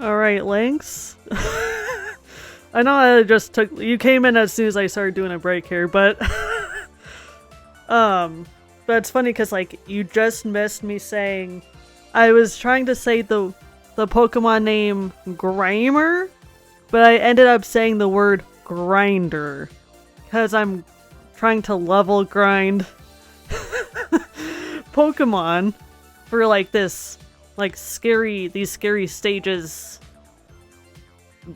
Alright, Lynx. I know I just took- you came in as soon as I started doing a break here, but but it's funny because like you just missed me saying I was trying to say the Pokemon name Grimer, but I ended up saying the word grinder because I'm trying to level grind Pokemon for like this like these scary stages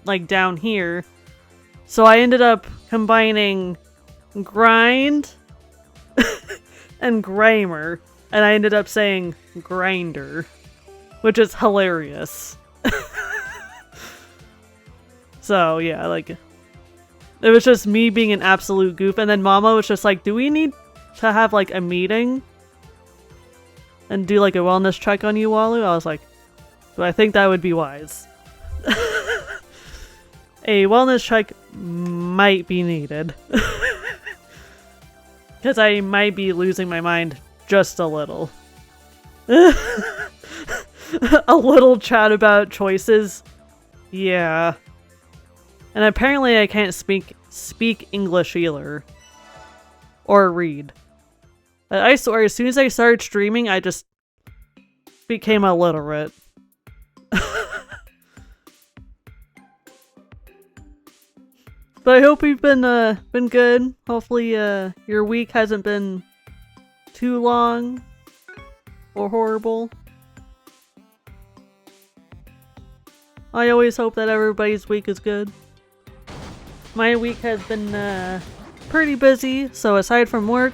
like down here. So I ended up combining grind and Grimer, and I ended up saying grinder, which is hilarious. So yeah, like it was just me being an absolute goof, and then Mama was just like, do we need to have like a meeting and do like a wellness check on you, Walu? I was like, do I think that would be wise? A wellness check might be needed. Because I might be losing my mind just a little. A little chat about choices. Yeah. And apparently I can't speak English either. Or read. I swear, as soon as I started streaming, I just became illiterate. But I hope you've been good. Hopefully your week hasn't been too long or horrible. I always hope that everybody's week is good. My week has been pretty busy, so aside from work,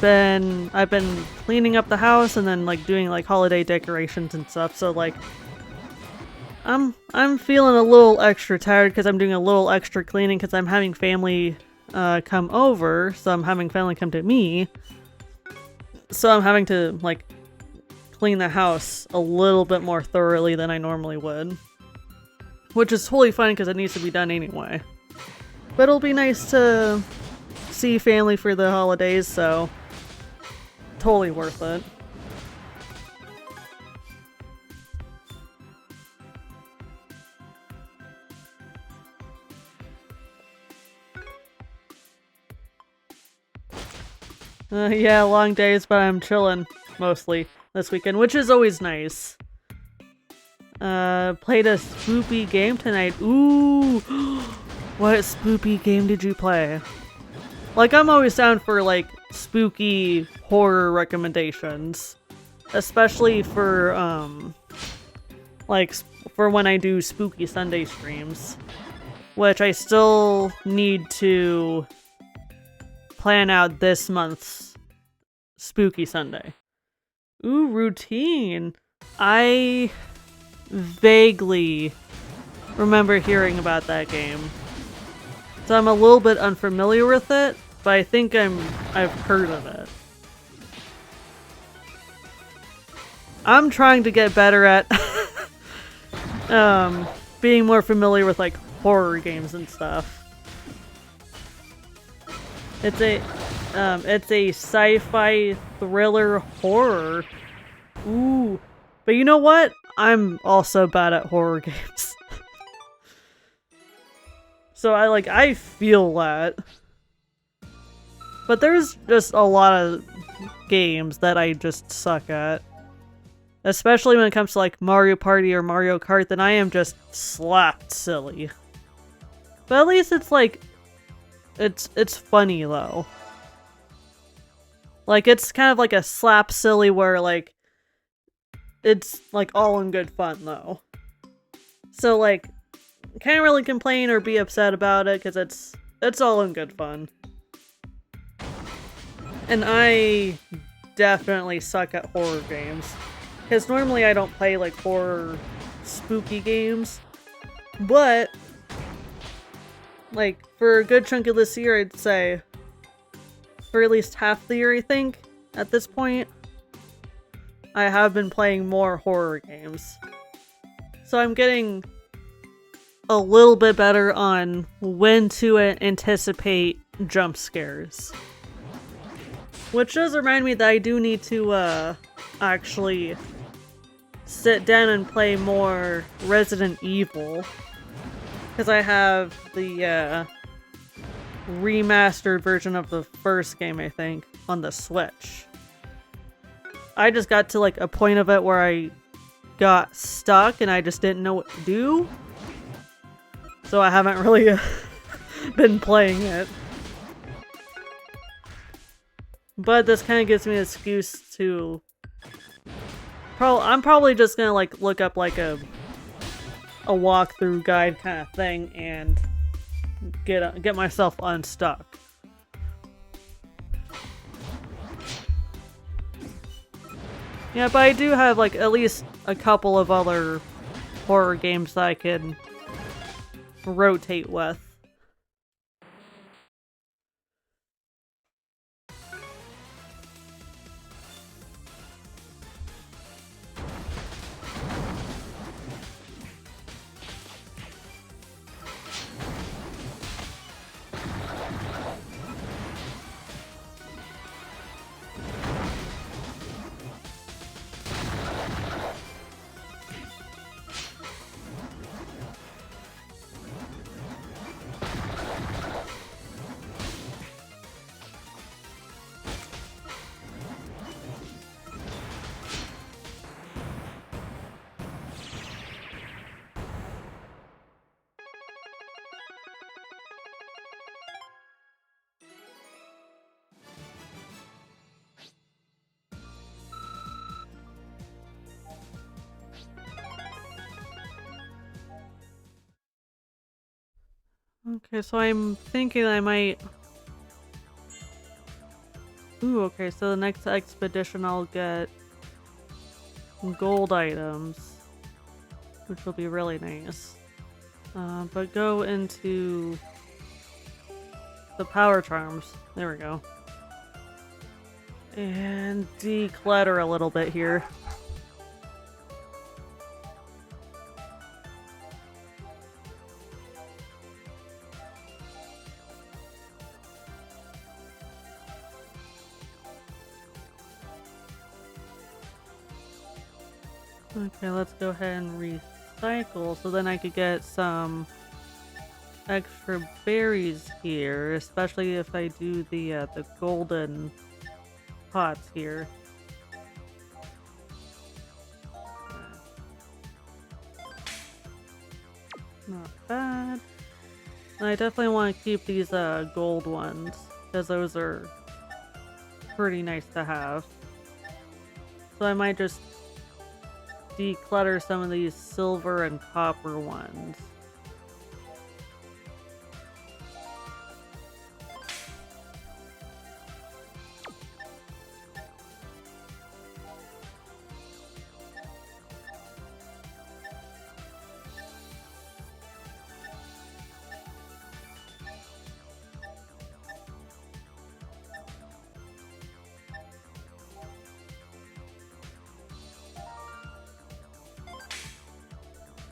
I've been cleaning up the house and then like doing like holiday decorations and stuff, so like I'm feeling a little extra tired because I'm doing a little extra cleaning because I'm having family come over, so I'm having family come to me. So I'm having to like clean the house a little bit more thoroughly than I normally would. Which is totally fine because it needs to be done anyway. But it'll be nice to see family for the holidays, so totally worth it. Yeah, long days, but I'm chilling mostly this weekend, which is always nice. Played a spoopy game tonight. Ooh! What spoopy game did you play? Like, I'm always down for, like, spooky horror recommendations. Especially for, like, for when I do Spooky Sunday streams. Which I still need to plan out this month's Spooky Sunday. Ooh, routine. I vaguely remember hearing about that game. So I'm a little bit unfamiliar with it, but I think I've heard of it. I'm trying to get better at being more familiar with like horror games and stuff. It's a sci-fi thriller horror. Ooh. But you know what? I'm also bad at horror games. So I feel that. But there's just a lot of games that I just suck at. Especially when it comes to like Mario Party or Mario Kart, then I am just slapped silly. But at least it's like it's funny though. Like it's kind of like a slap silly where like it's like all in good fun though. So like can't really complain or be upset about it because it's all in good fun. And I definitely suck at horror games. Because normally I don't play like horror spooky games. But like for a good chunk of this year, I'd say for at least half the year, I think, at this point, I have been playing more horror games. So I'm getting a little bit better on when to anticipate jump scares. Which does remind me that I do need to actually sit down and play more Resident Evil. Because I have the remastered version of the first game, I think, on the Switch. I just got to like a point of it where I got stuck and I just didn't know what to do. So I haven't really been playing it. But this kind of gives me an excuse to... I'm probably just gonna like look up like a walkthrough guide kind of thing and get myself unstuck. Yeah, but I do have like at least a couple of other horror games that I can rotate with. Okay, so I'm thinking I might... Ooh, okay, so the next expedition I'll get gold items, which will be really nice. But go into the power charms. There we go. And declutter a little bit here. Okay, let's go ahead and recycle so then I could get some extra berries here, especially if I do the golden pots here. Not bad. And I definitely want to keep these gold ones because those are pretty nice to have. So I might just declutter some of these silver and copper ones.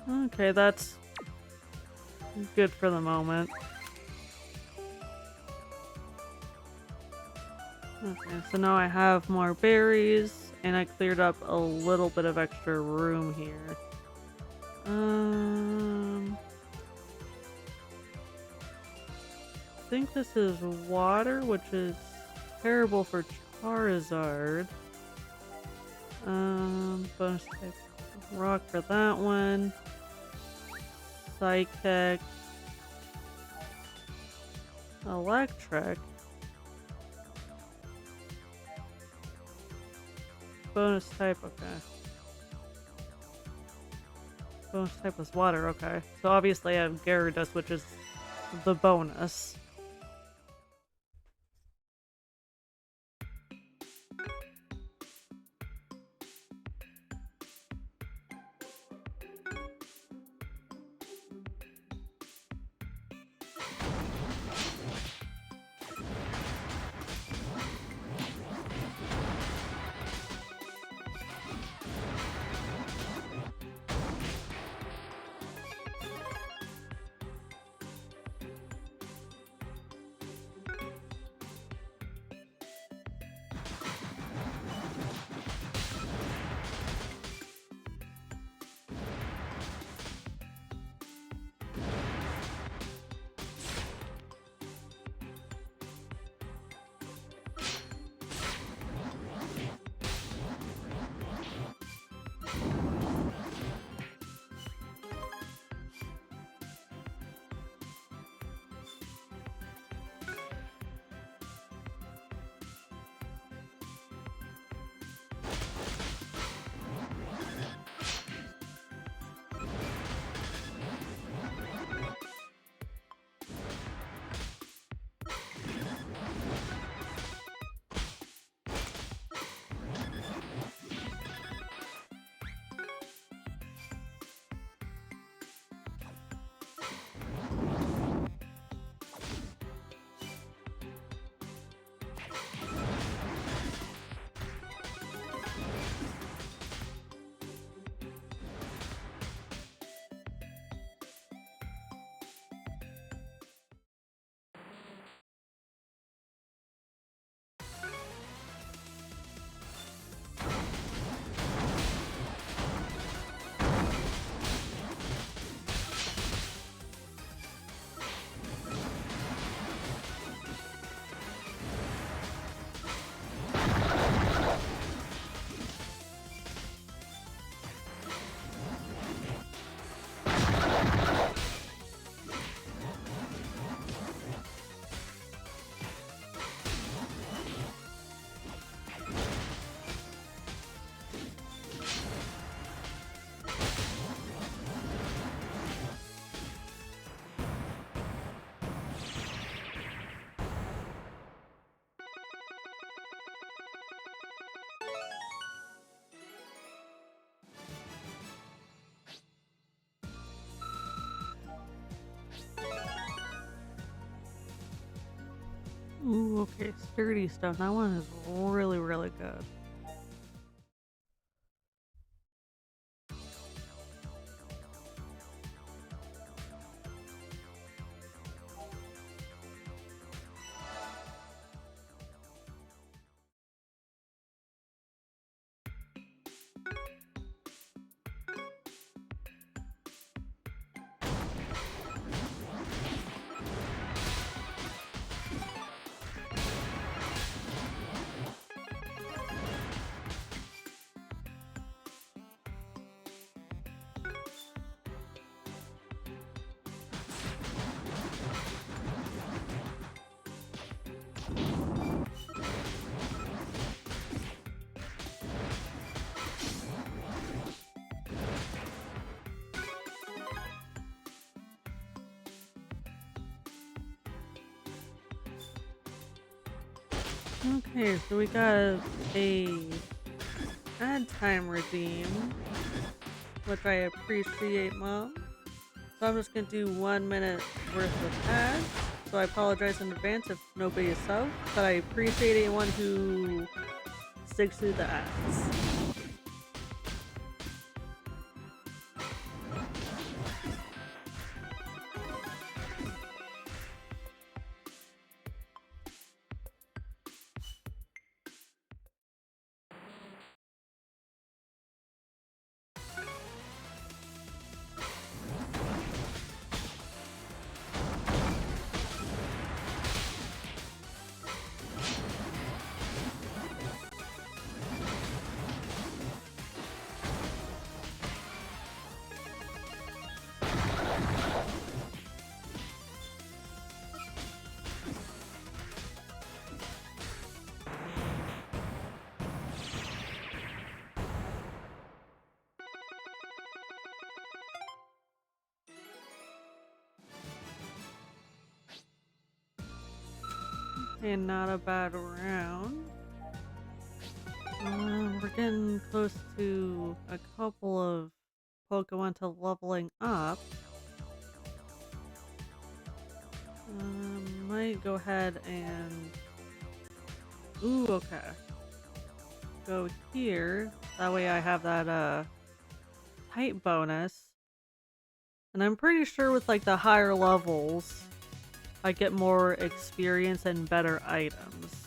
Okay, that's good for the moment. Okay, so now I have more berries, and I cleared up a little bit of extra room here. I think this is water, which is terrible for Charizard. Bonus type rock for that one. Psychic. Electric. Bonus type, okay. Bonus type was water, okay. So obviously I have Gyarados, which is the bonus. Okay, sturdy stone. That one is really, really good. Okay, so we got a ad time redeem, which I appreciate, Mom. So I'm just gonna do 1 minute worth of ads. So I apologize in advance if nobody is subbed, but I appreciate anyone who sticks through the ads. And not a bad round. We're getting close to a couple of Pokemon to leveling up. Might go ahead and... Ooh, okay. Go here. That way I have that, type bonus. And I'm pretty sure with, like, the higher levels, I get more experience and better items.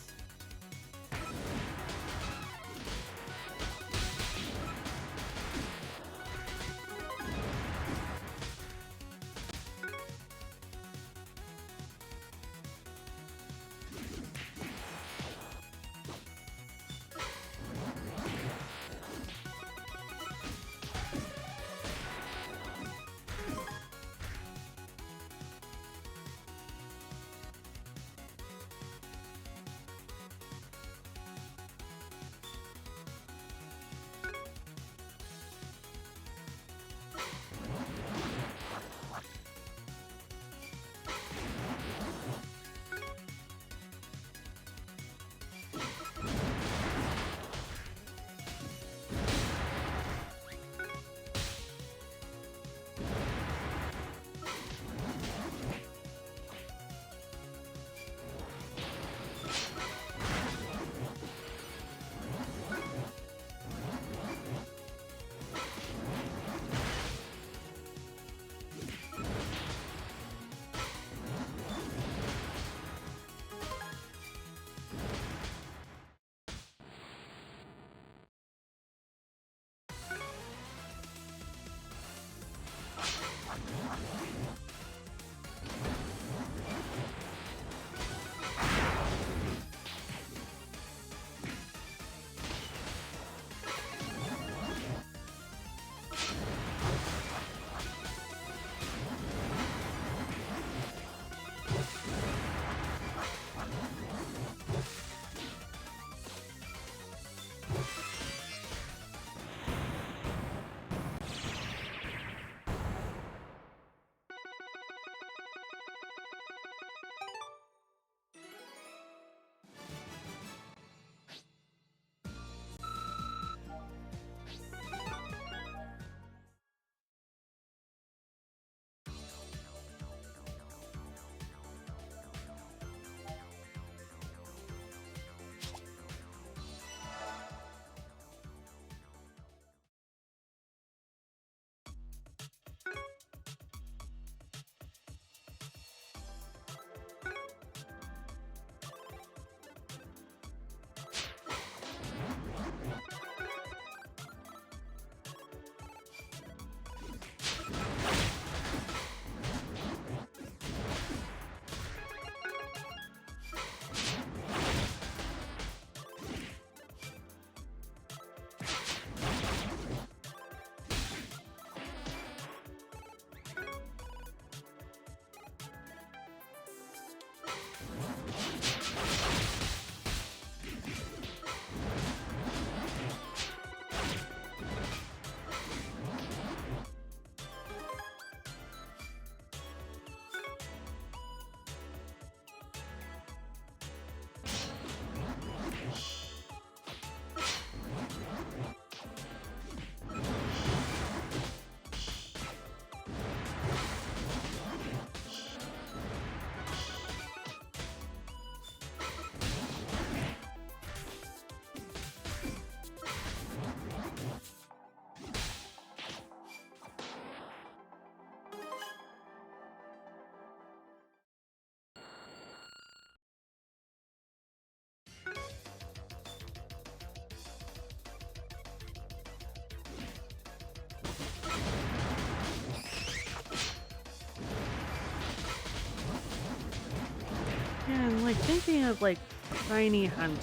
like thinking of like shiny hunting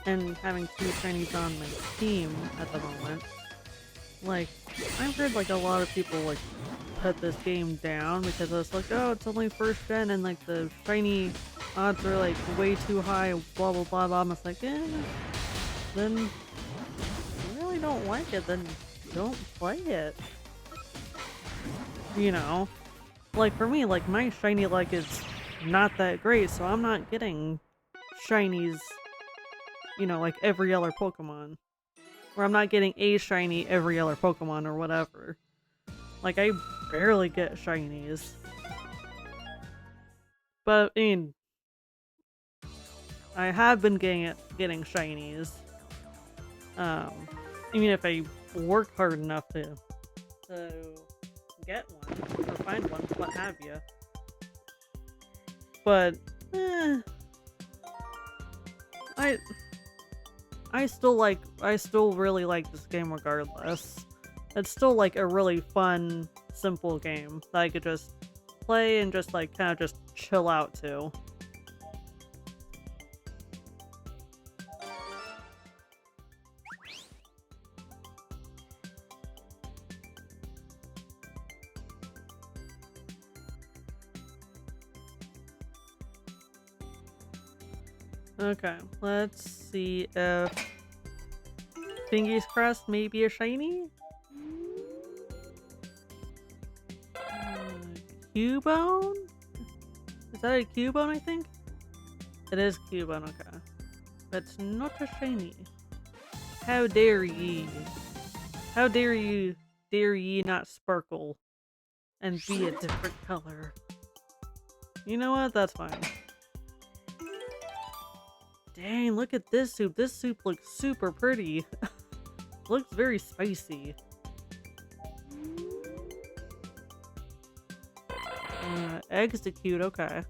and having 2 shinies on my team at the moment. Like, I've heard like a lot of people like put this game down because it's like, oh, it's only first gen and like the shiny odds are like way too high, blah blah blah blah. I'm just like, then you really don't like it, then don't play it. You know? Like for me, like my shiny luck is not that great, so I'm not getting shinies, you know, like every other Pokemon. Or I'm not getting a shiny every other Pokemon or whatever. Like I barely get shinies. But I mean, I have been getting shinies. Even if I work hard enough to get one or find one, what have you. But I still really like this game regardless. It's still like a really fun, simple game that I could just play and just like kind of just chill out to. Okay, let's see if Fingers crossed maybe a shiny? Cubone? Is that a Cubone, I think? It is Cubone, okay. That's not a shiny. How dare ye? How dare ye not sparkle and be a different color? You know what? That's fine. Dang, look at this soup. This soup looks super pretty. Looks very spicy. Execute, okay.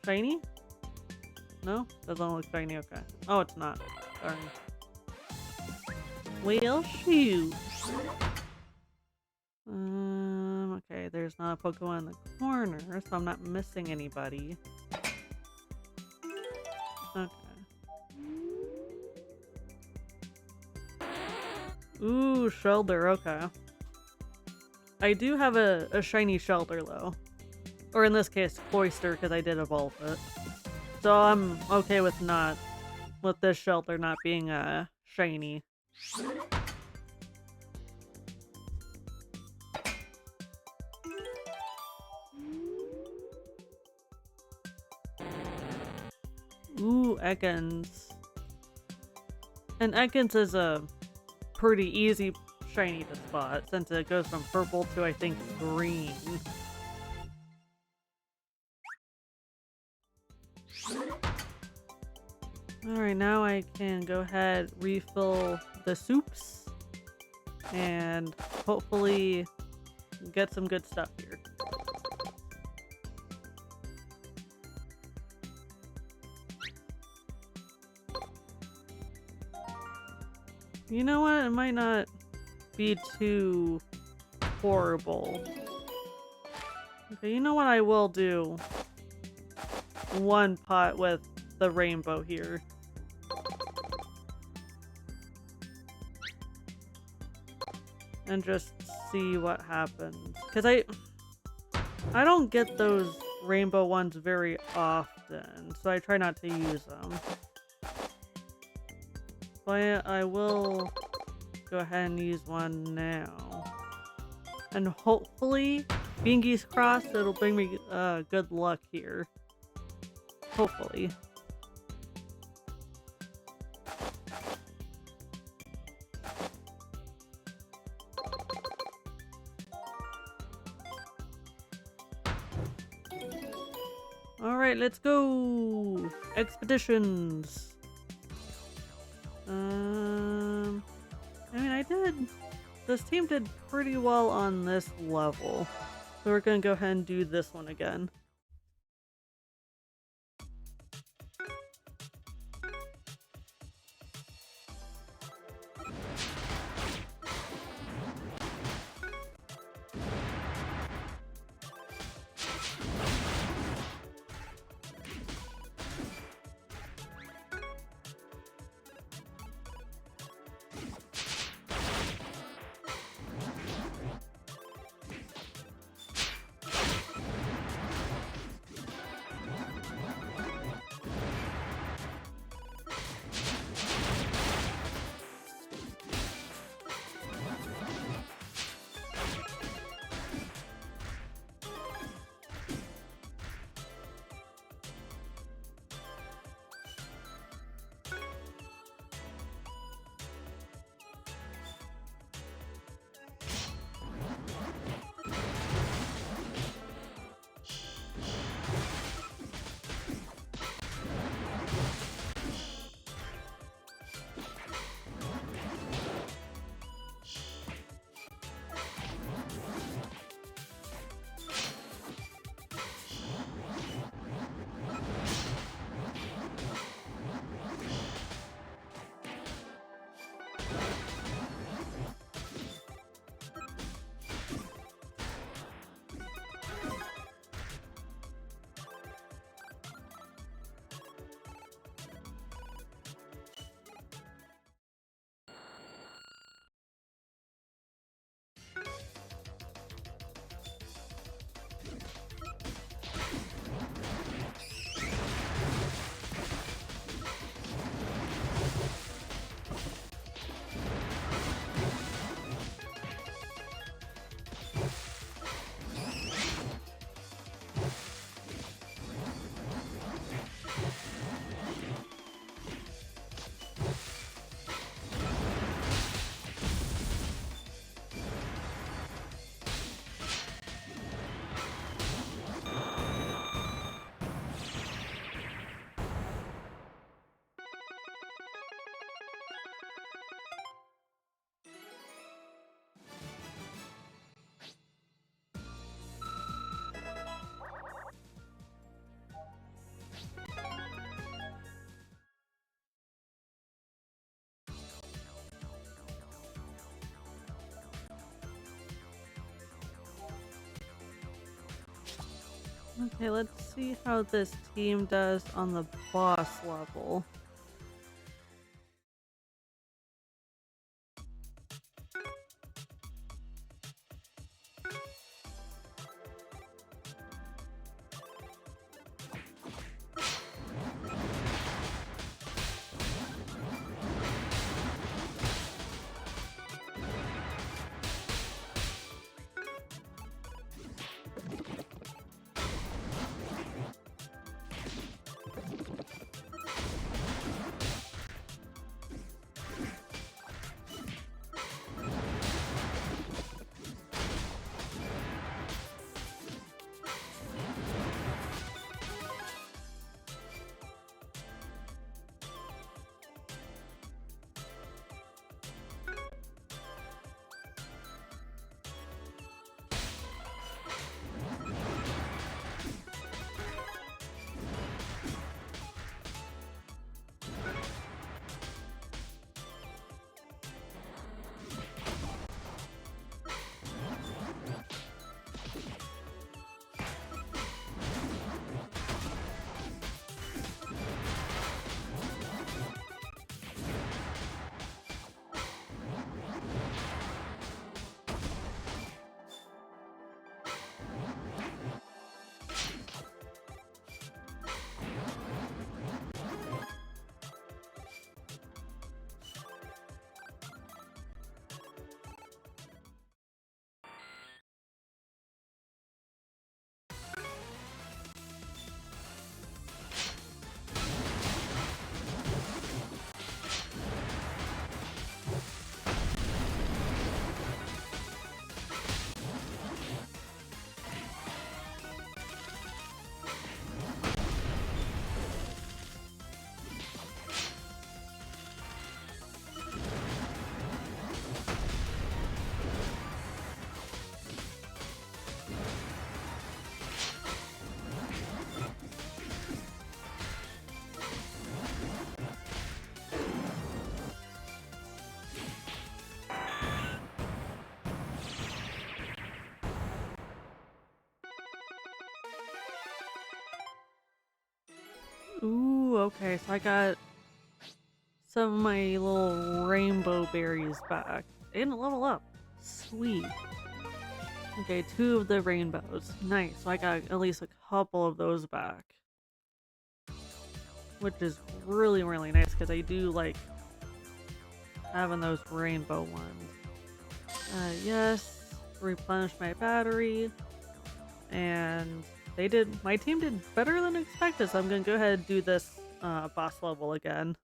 Shiny? No? Doesn't look shiny, okay. Oh, it's not. Sorry. Well, shoot. Okay, there's not a Pokemon in the corner, so I'm not missing anybody. Okay. Ooh, Shelter, okay. I do have a shiny Shelter, though. Or in this case, Cloyster, because I did evolve it. So I'm okay with this Shelter not being shiny. Ooh, Ekans. And Ekans is a pretty easy shiny to spot, since it goes from purple to, I think, green. Alright, now I can go ahead, refill the soups, and hopefully get some good stuff here. You know what? It might not be too horrible. Okay, you know what I will do? One pot with the rainbow here. And just see what happens. Because I don't get those rainbow ones very often, so I try not to use them. But I will go ahead and use one now. And hopefully, fingies crossed, it'll bring me good luck here. Hopefully. Alright, let's go! Expeditions! I mean, this team did pretty well on this level. So we're gonna go ahead and do this one again. Okay, let's see how this team does on the boss level. Ooh, okay, so I got some of my little rainbow berries back. They didn't level up. Sweet. Okay, 2 of the rainbows. Nice, so I got at least a couple of those back. Which is really, really nice, because I do like having those rainbow ones. Yes, replenish my battery. And my team did better than expected, so I'm gonna go ahead and do this boss level again.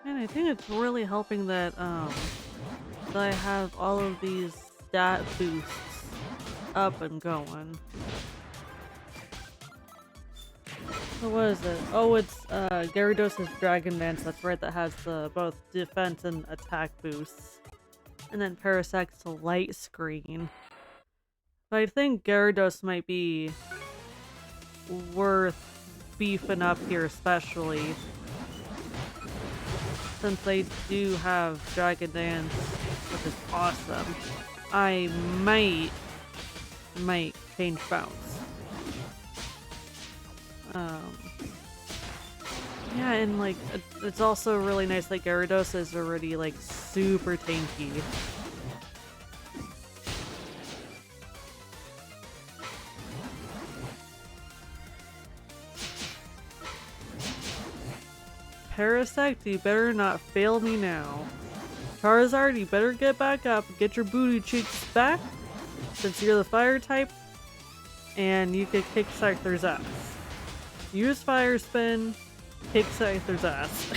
And I think it's really helping that that I have all of these stat boosts up and going. So what is it? Oh, it's Gyarados' Dragon Dance, that's right, that has the both defense and attack boosts. And then Parasect's Light Screen. But I think Gyarados might be worth beefing up here, especially since they do have Dragon Dance which is awesome. I might change bounce. Yeah, and like it's also really nice that Gyarados is already like super tanky. Parasect, you better not fail me now. Charizard, you better get back up, get your booty cheeks back, since you're the fire type, and you can kick Scyther's ass. Use Fire Spin, kick Scyther's ass.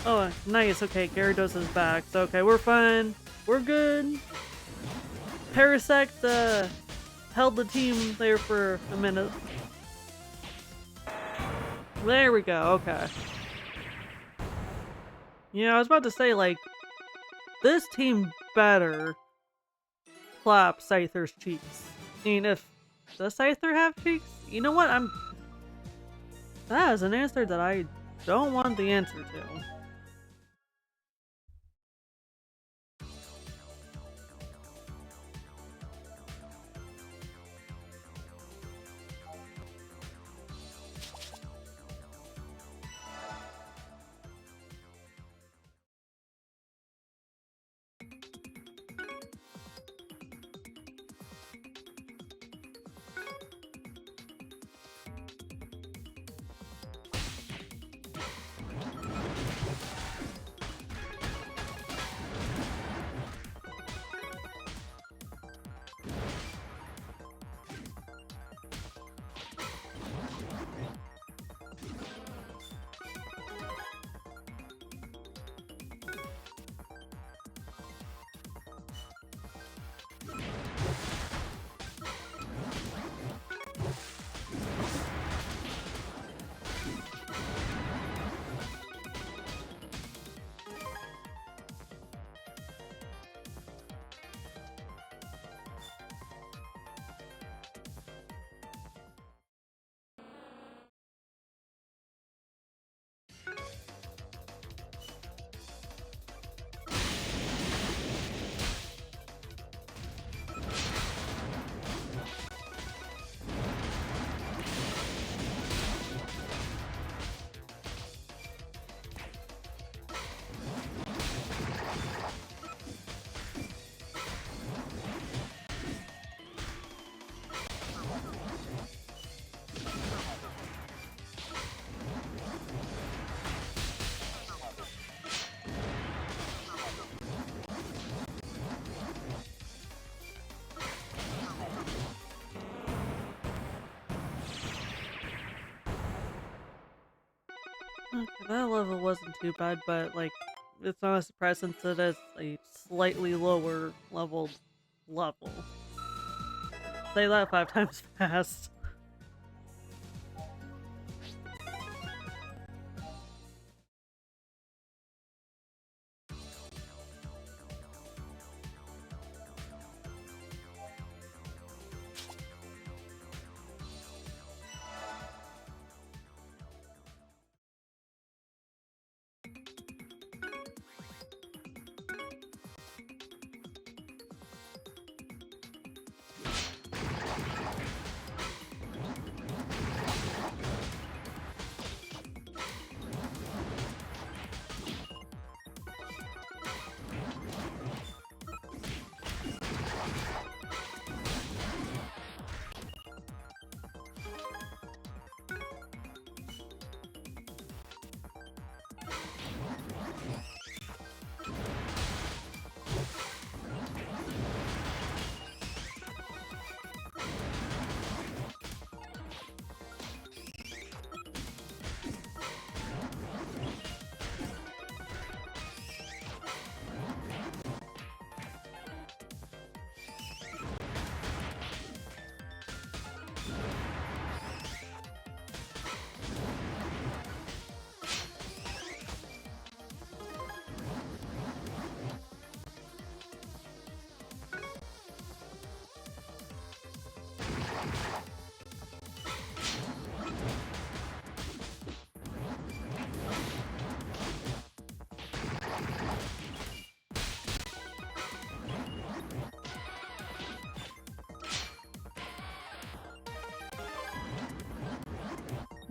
Oh, nice. Okay, Gyarados is back. So, okay, we're fine. We're good. Parasect held the team there for a minute. There we go. Okay. Yeah, I was about to say, like, this team better clap Scyther's cheeks. I mean, if does Scyther have cheeks? You know what? That is an answer that I don't want the answer to. Okay, that level wasn't too bad, but like, it's not a surprise since it is a slightly lower level. Say that 5 times fast.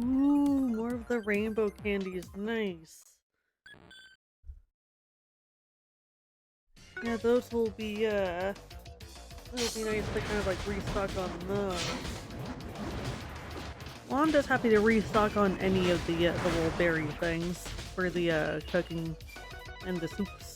Ooh, more of the rainbow candies. Nice. Yeah, those will be, it'll be nice to kind of like restock on those. Well, I'm just happy to restock on any of the little berry things for the cooking and the soups.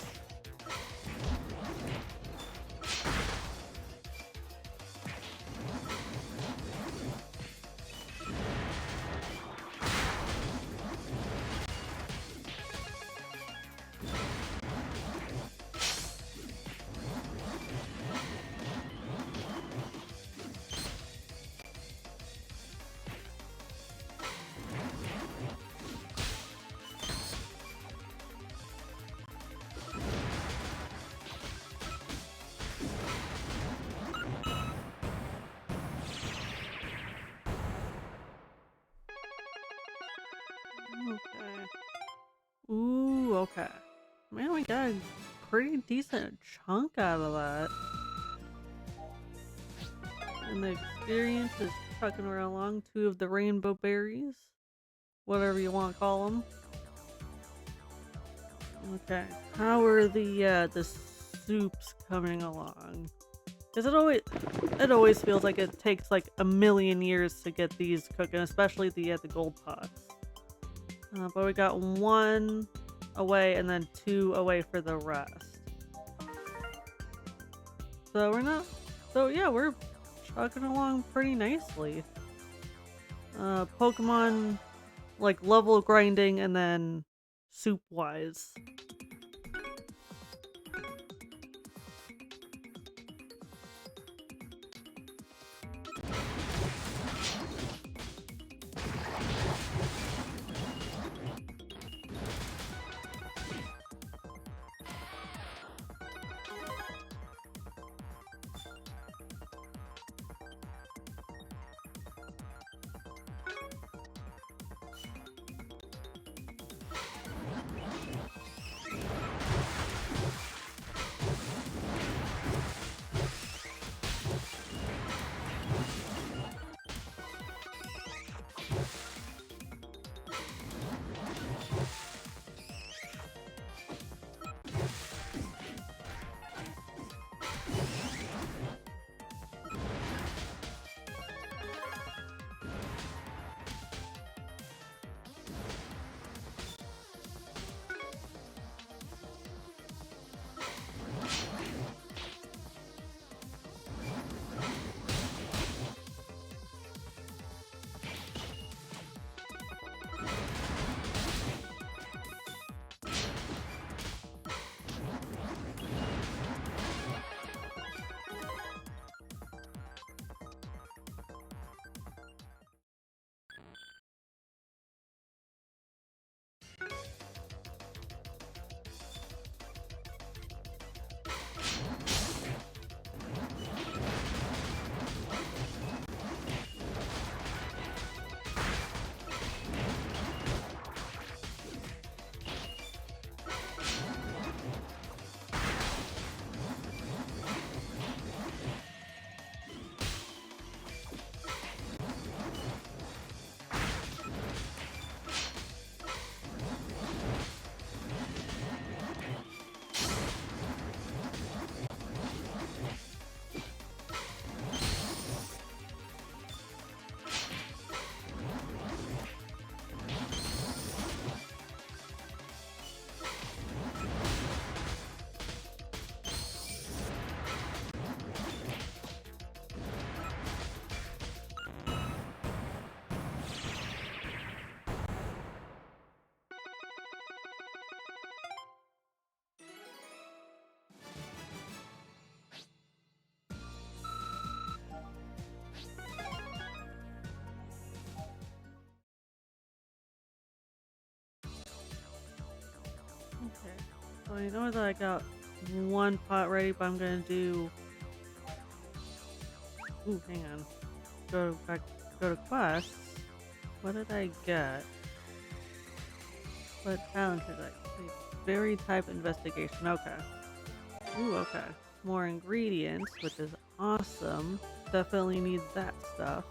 Okay. Ooh, okay. Man, we got a pretty decent chunk out of that. And the experience is trucking right along. 2 of the rainbow berries. Whatever you want to call them. Okay. How are the soups coming along? Because it always feels like it takes like a million years to get these cooking, especially the gold pots. But we got 1 away and then 2 away for the rest. So we're not. So yeah, we're chugging along pretty nicely. Pokemon like level grinding and then soup wise. Okay. So I know that I got 1 pot ready, but I'm gonna do. Ooh, hang on. Go to quests. What did I get? What talent did I get? Berry type investigation. Okay. Ooh, okay. More ingredients, which is awesome. Definitely need that stuff.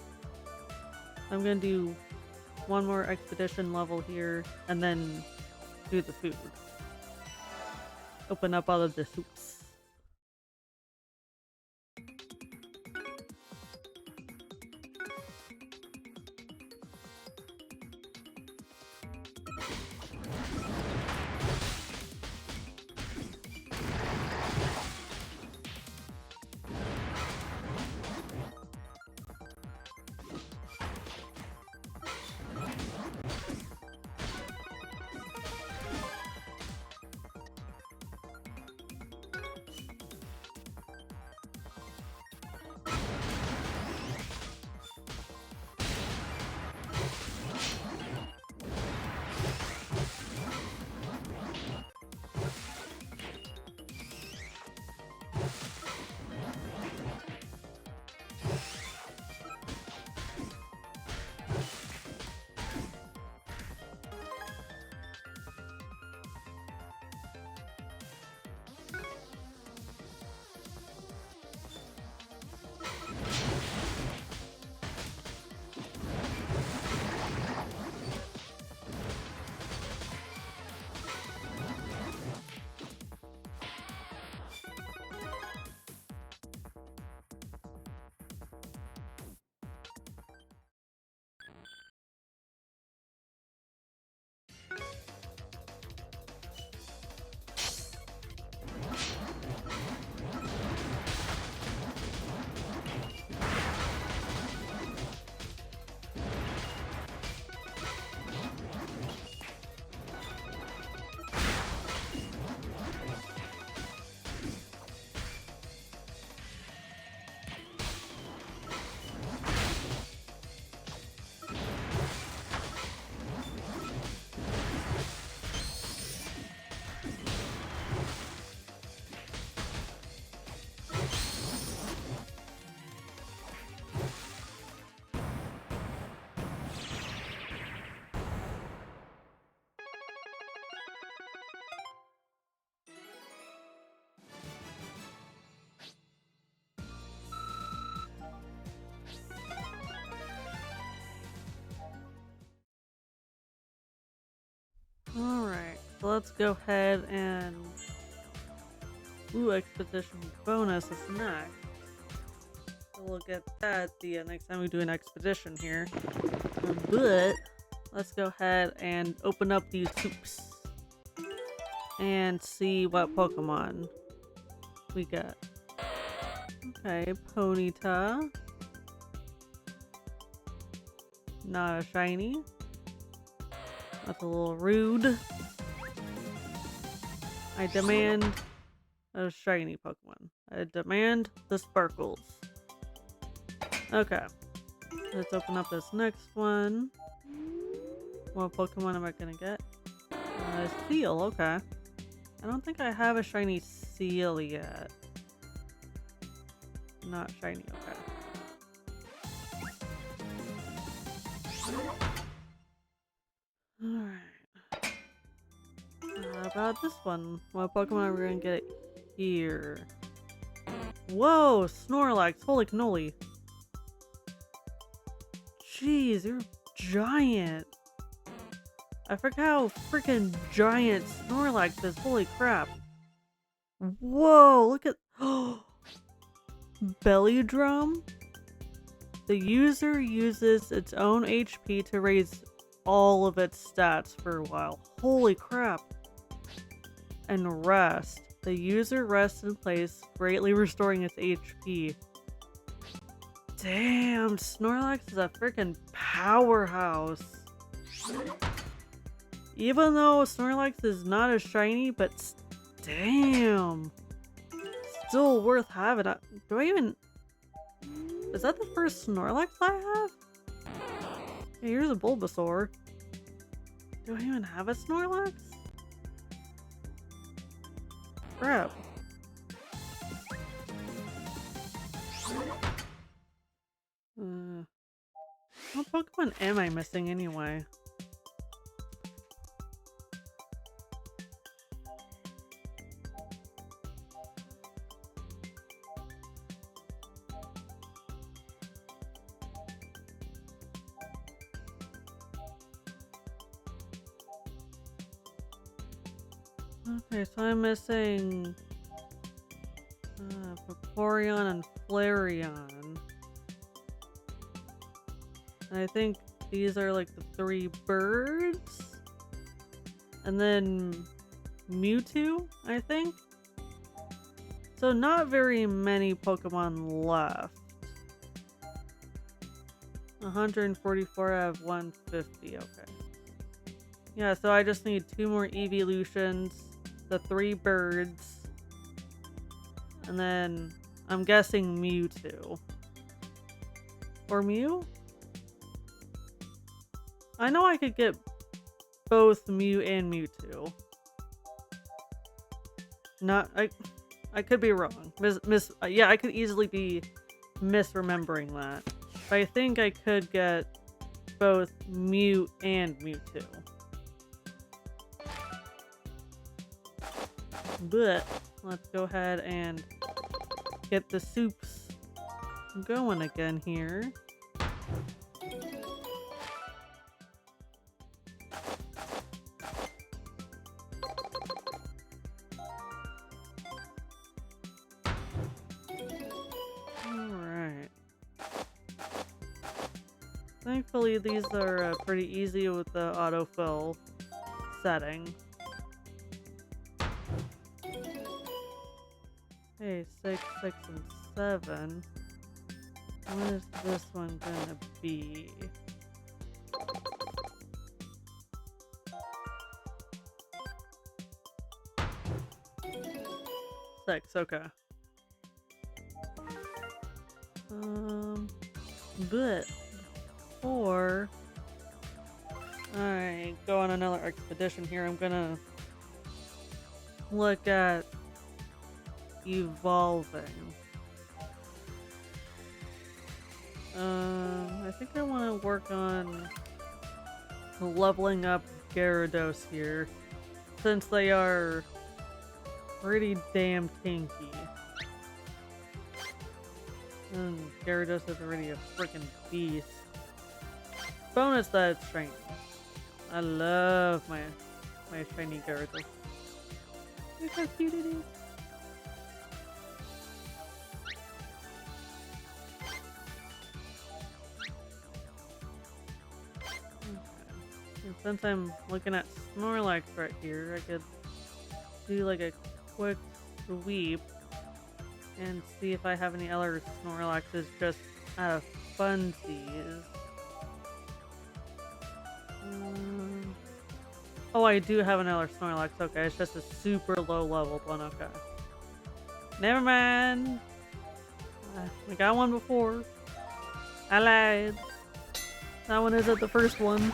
I'm gonna do one more expedition level here, and then do the food. Open up all of the soups. Alright, so let's go ahead and... Ooh, expedition bonus is next. So we'll get that the next time we do an expedition here. But let's go ahead and open up these soups and see what Pokemon we get. Okay, Ponyta. Not a shiny. That's a little rude. I demand a shiny Pokemon. I demand the sparkles. Okay. Let's open up this next one. What Pokemon am I gonna get? Seal, okay. I don't think I have a shiny Seal yet. Not shiny, okay. Alright. How about this one? What Pokemon are we gonna get here? Whoa! Snorlax! Holy cannoli! Jeez, you're giant! I forgot how freaking giant Snorlax is. Holy crap! Whoa! Look at... Belly Drum? The user uses its own HP to raise all of its stats for a while. Holy crap. And rest. The user rests in place, greatly restoring its HP. Damn, Snorlax is a freaking powerhouse. Even though Snorlax is not as shiny, but damn. Still worth having. Do I even... Is that the first Snorlax I have? Hey, here's a Bulbasaur. Do I even have a Snorlax? Crap. What Pokemon am I missing anyway? Okay, so I'm missing Vaporeon and Flareon. And I think these are like the 3 birds. And then Mewtwo, I think. So not very many Pokemon left. 144 out of 150, okay. Yeah, so I just need 2 more evolutions, the 3 birds, and then I'm guessing Mewtwo. Or Mew? I know I could get both Mew and Mewtwo. Not, I could be wrong. Yeah, I could easily be misremembering that. But I think I could get both Mew and Mewtwo. But let's go ahead and get the soups going again here. Alright. Thankfully these are pretty easy with the autofill setting. Okay, 6, 6, and 7. What is this one gonna be? 6, okay. But or alright, go on another expedition here. I'm gonna look at evolving. I think I want to work on leveling up Gyarados here, since they are pretty damn tanky. And Gyarados is already a freaking beast. Bonus that it's shiny. I love my shiny Gyarados. Look how cute it is. And since I'm looking at Snorlax right here, I could do like a quick sweep and see if I have any other Snorlaxes just out of funsies. Oh, I do have another Snorlax. Okay, it's just a super low leveled one. Okay. Never mind. I got one before. I lied. That one isn't the first one.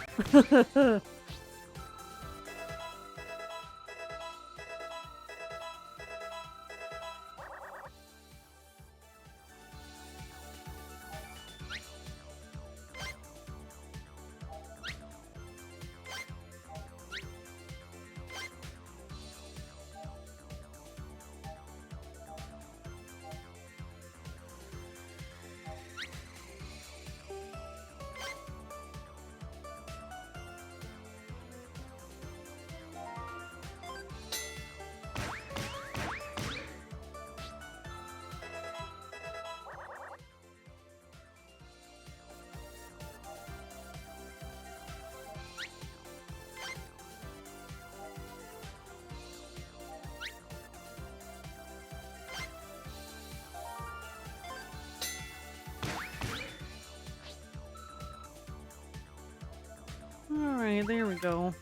Alright, there we go.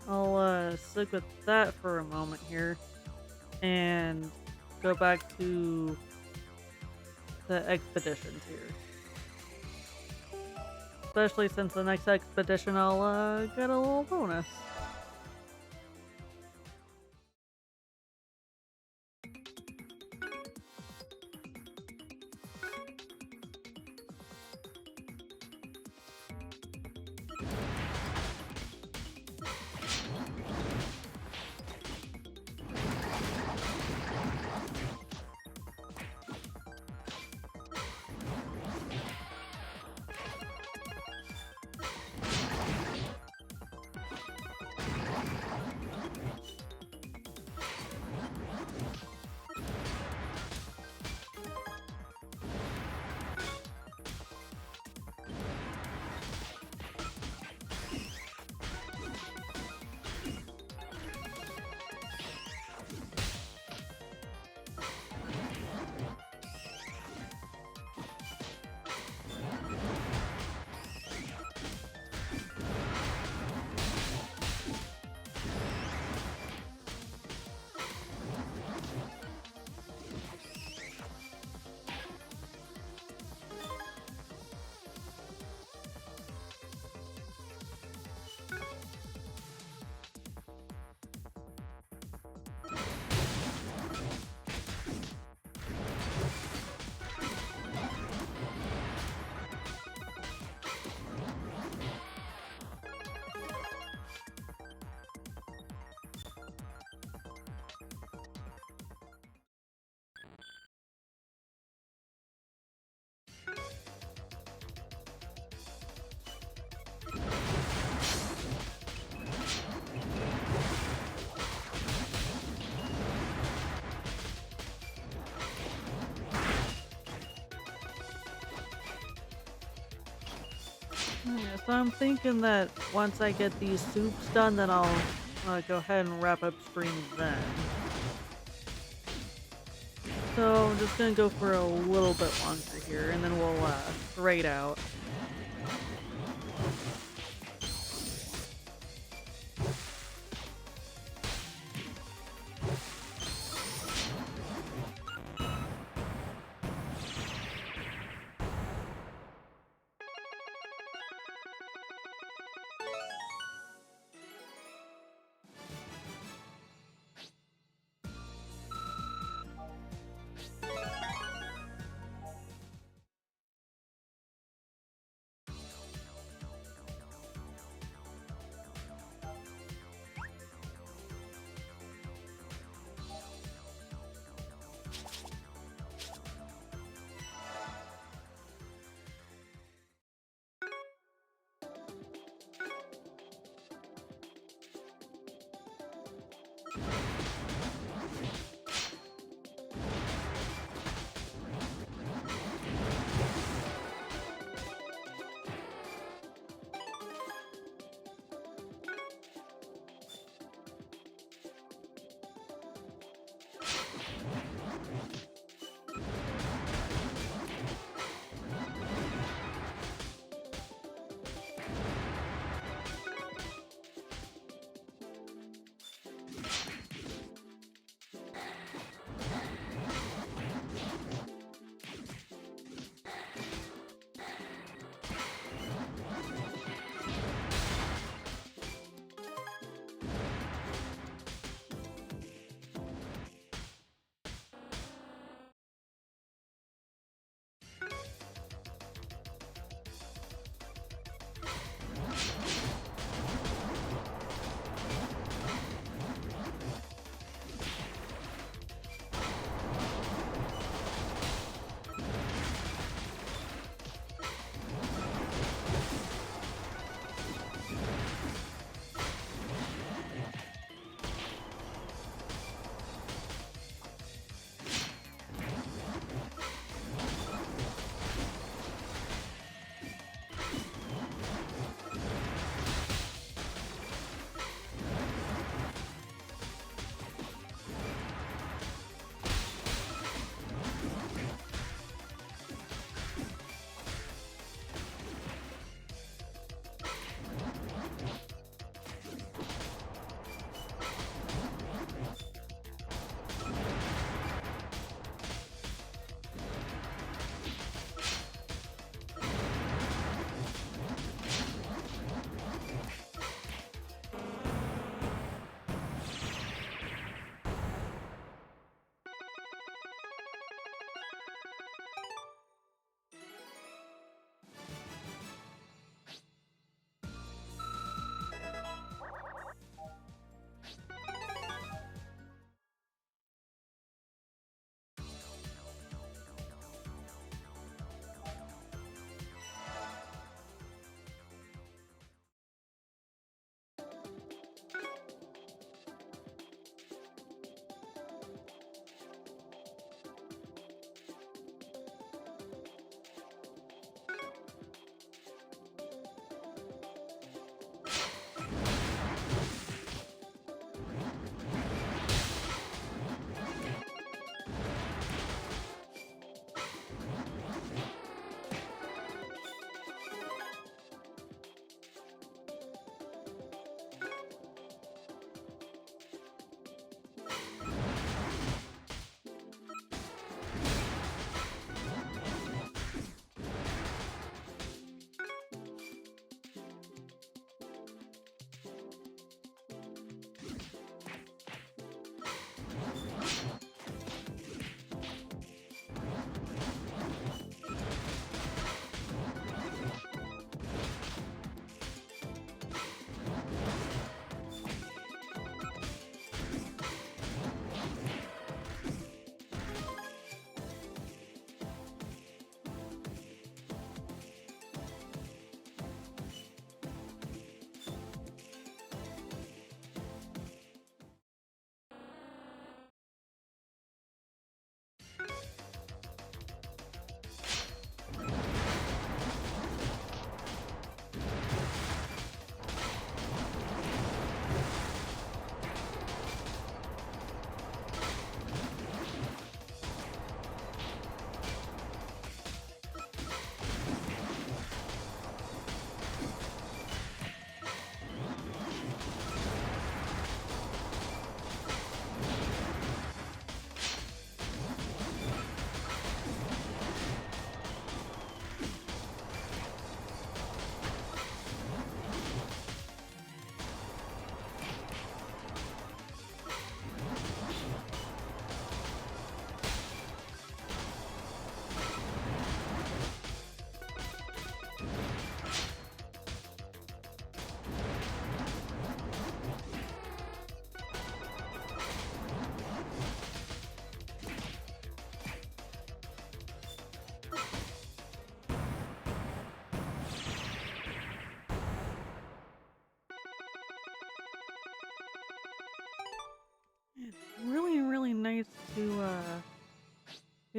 I'll stick with that for a moment here and go back to the expeditions here. Especially since the next expedition I'll get a little bonus. Yeah, so I'm thinking that once I get these soups done, then I'll go ahead and wrap up stream then. So I'm just gonna go for a little bit longer here, and then we'll raid out.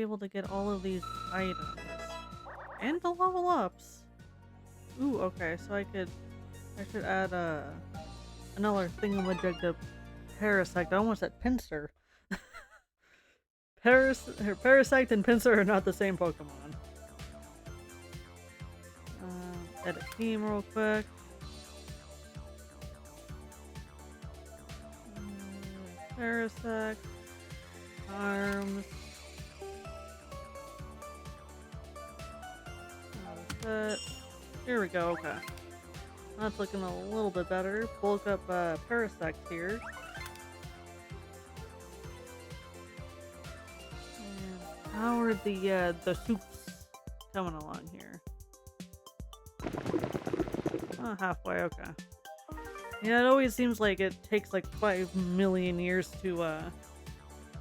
able to get all of these items. And the level ups. Ooh, okay, so I should add another thingamajig to Parasect. I almost said Pinsir. Parasect and Pinsir are not the same Pokemon. Edit team real quick. Parasect. Arms. That's it. Here we go, okay. That's looking a little bit better. Bulk up Parasect here. And how are the soups coming along here? Oh, halfway, okay. Yeah, it always seems like it takes like 5 million years to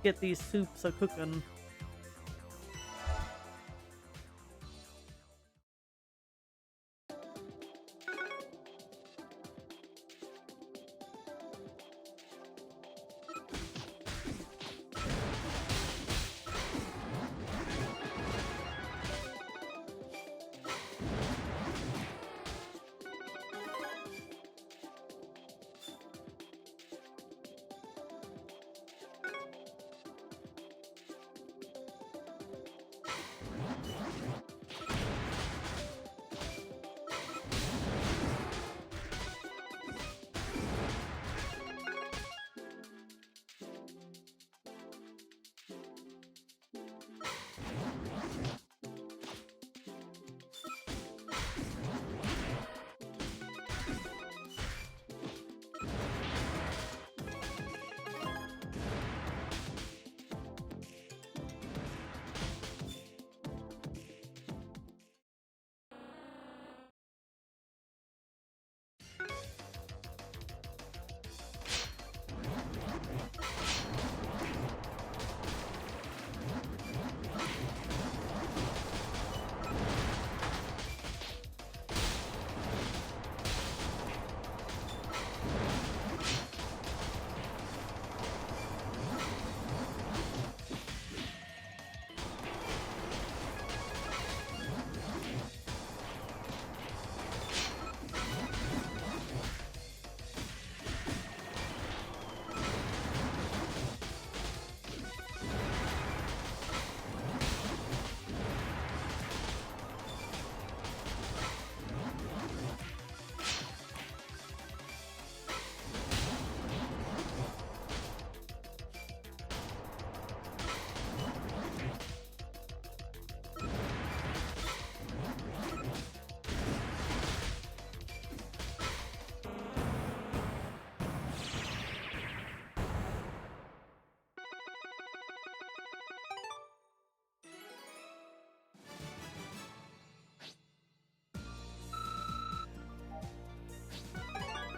get these soups a-cooking.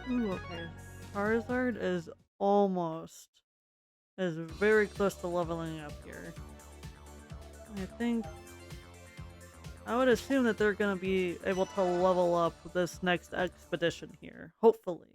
Ooh, okay. Charizard is very close to leveling up here. I would assume that they're gonna be able to level up this next expedition here. Hopefully.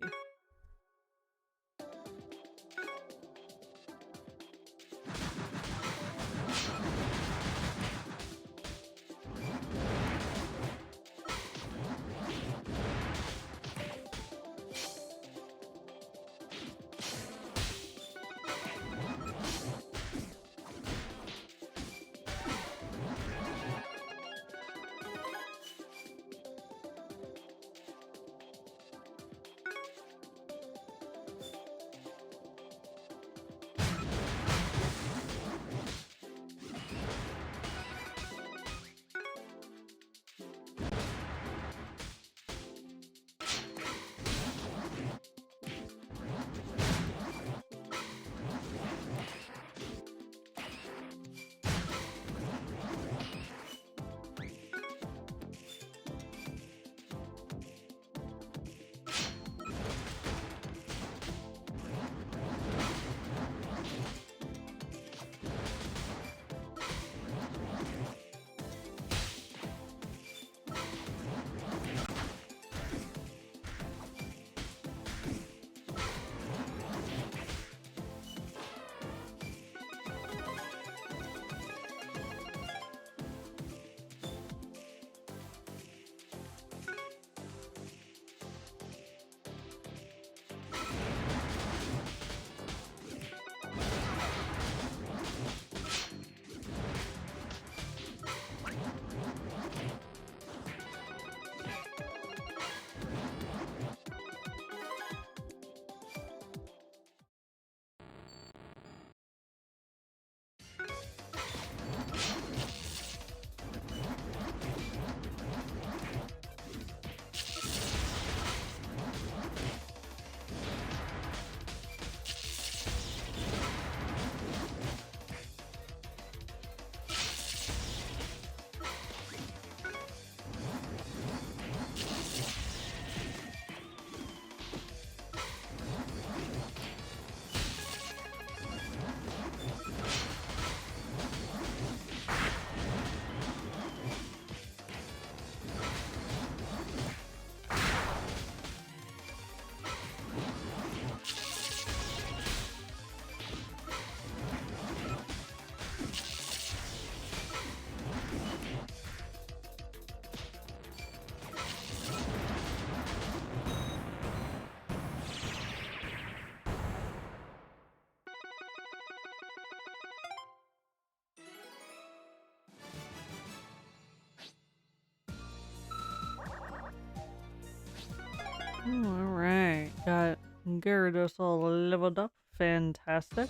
Alright, got Gyarados all leveled up. Fantastic.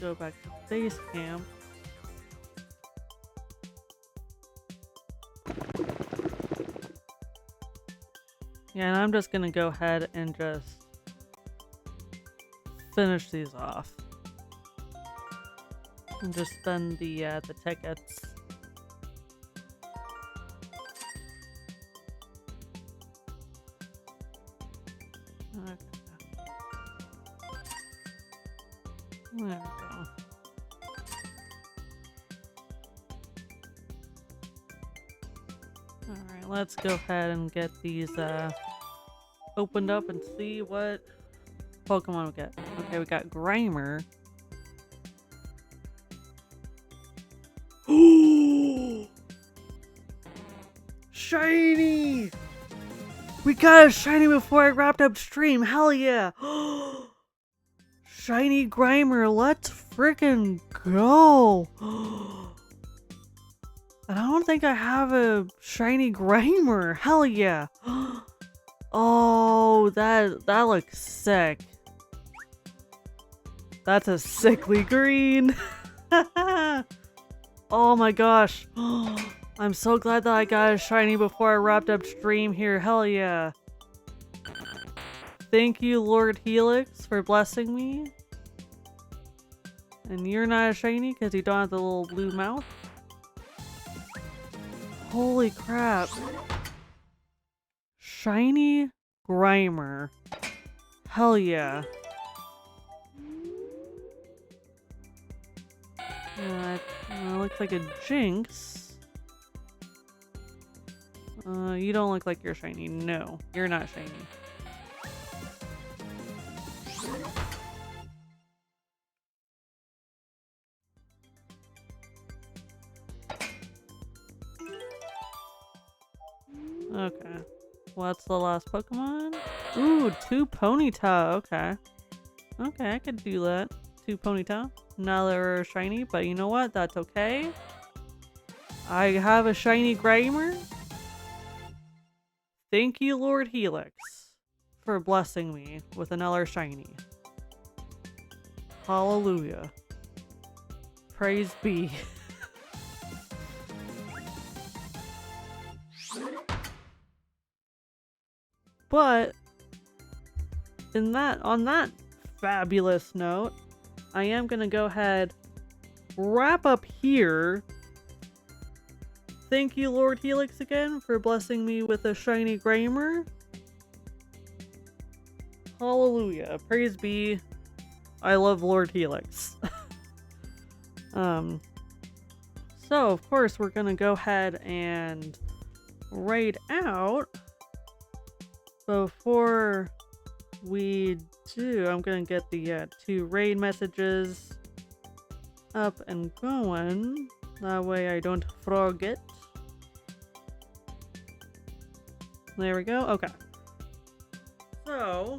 Go back to base camp. Yeah, and I'm just gonna go ahead and just finish these off. And just spend the tickets. Okay. There we go. Alright, let's go ahead and get these opened up and see what Pokemon we get. Okay, we got Grimer. Shiny! We got a shiny before I wrapped up stream. Hell yeah! Shiny Grimer, let's freaking go! And I don't think I have a shiny Grimer. Hell yeah! Oh, that looks sick. That's a sickly green. Oh my gosh. I'm so glad that I got a shiny before I wrapped up stream here. Hell yeah. Thank you, Lord Helix, for blessing me. And you're not a shiny because you don't have the little blue mouth. Holy crap. Shiny Grimer. Hell yeah. Looks like a Jinx. You don't look like you're shiny. No, you're not shiny. Okay. What's the last Pokemon? Ooh, 2 Ponyta. Okay. Okay, I could do that. 2 Ponyta. Now they're shiny, but you know what? That's okay. I have a shiny Grimer. Thank you, Lord Helix, for blessing me with another shiny. Hallelujah. Praise be. But on that fabulous note, I am gonna go ahead, wrap up here. Thank you, Lord Helix, again for blessing me with a shiny Grimer. Hallelujah. Praise be. I love Lord Helix. So of course we're gonna go ahead and raid out. Before we do, I'm gonna get the 2 raid messages up and going. That way I don't forget. There we go. Okay. So,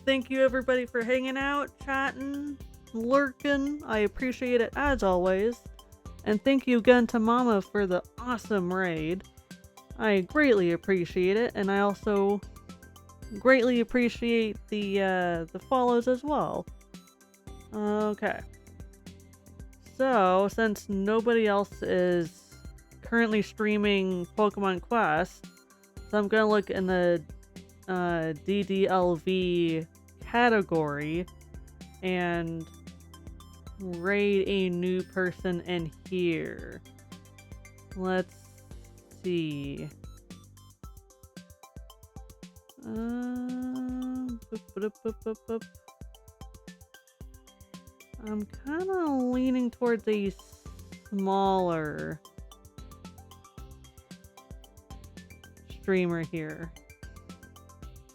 thank you everybody for hanging out, chatting, lurking. I appreciate it as always. And thank you again to Mama for the awesome raid. I greatly appreciate it, and I also greatly appreciate the follows as well. Okay. So, since nobody else is currently streaming Pokemon Quest, so I'm gonna look in the DDLV category and raid a new person in here. Let's see. I'm kind of leaning towards a smaller streamer here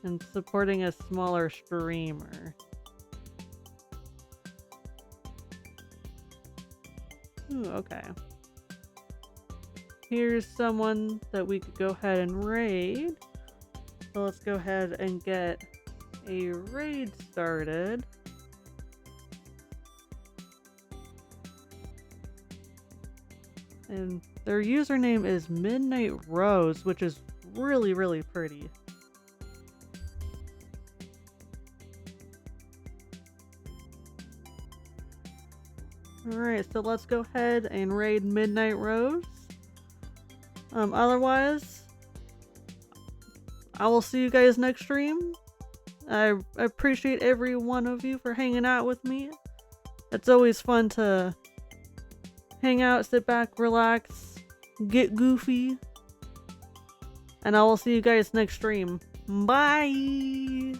and supporting a smaller streamer. Ooh, okay. Here's someone that we could go ahead and raid. So let's go ahead and get a raid started. And Their username is Midnight Rose, which is really, really pretty. Alright, so let's go ahead and raid Midnight Rose. Otherwise, I will see you guys next stream. I appreciate every one of you for hanging out with me. It's always fun to hang out, sit back, relax, get goofy. And I will see you guys next stream. Bye!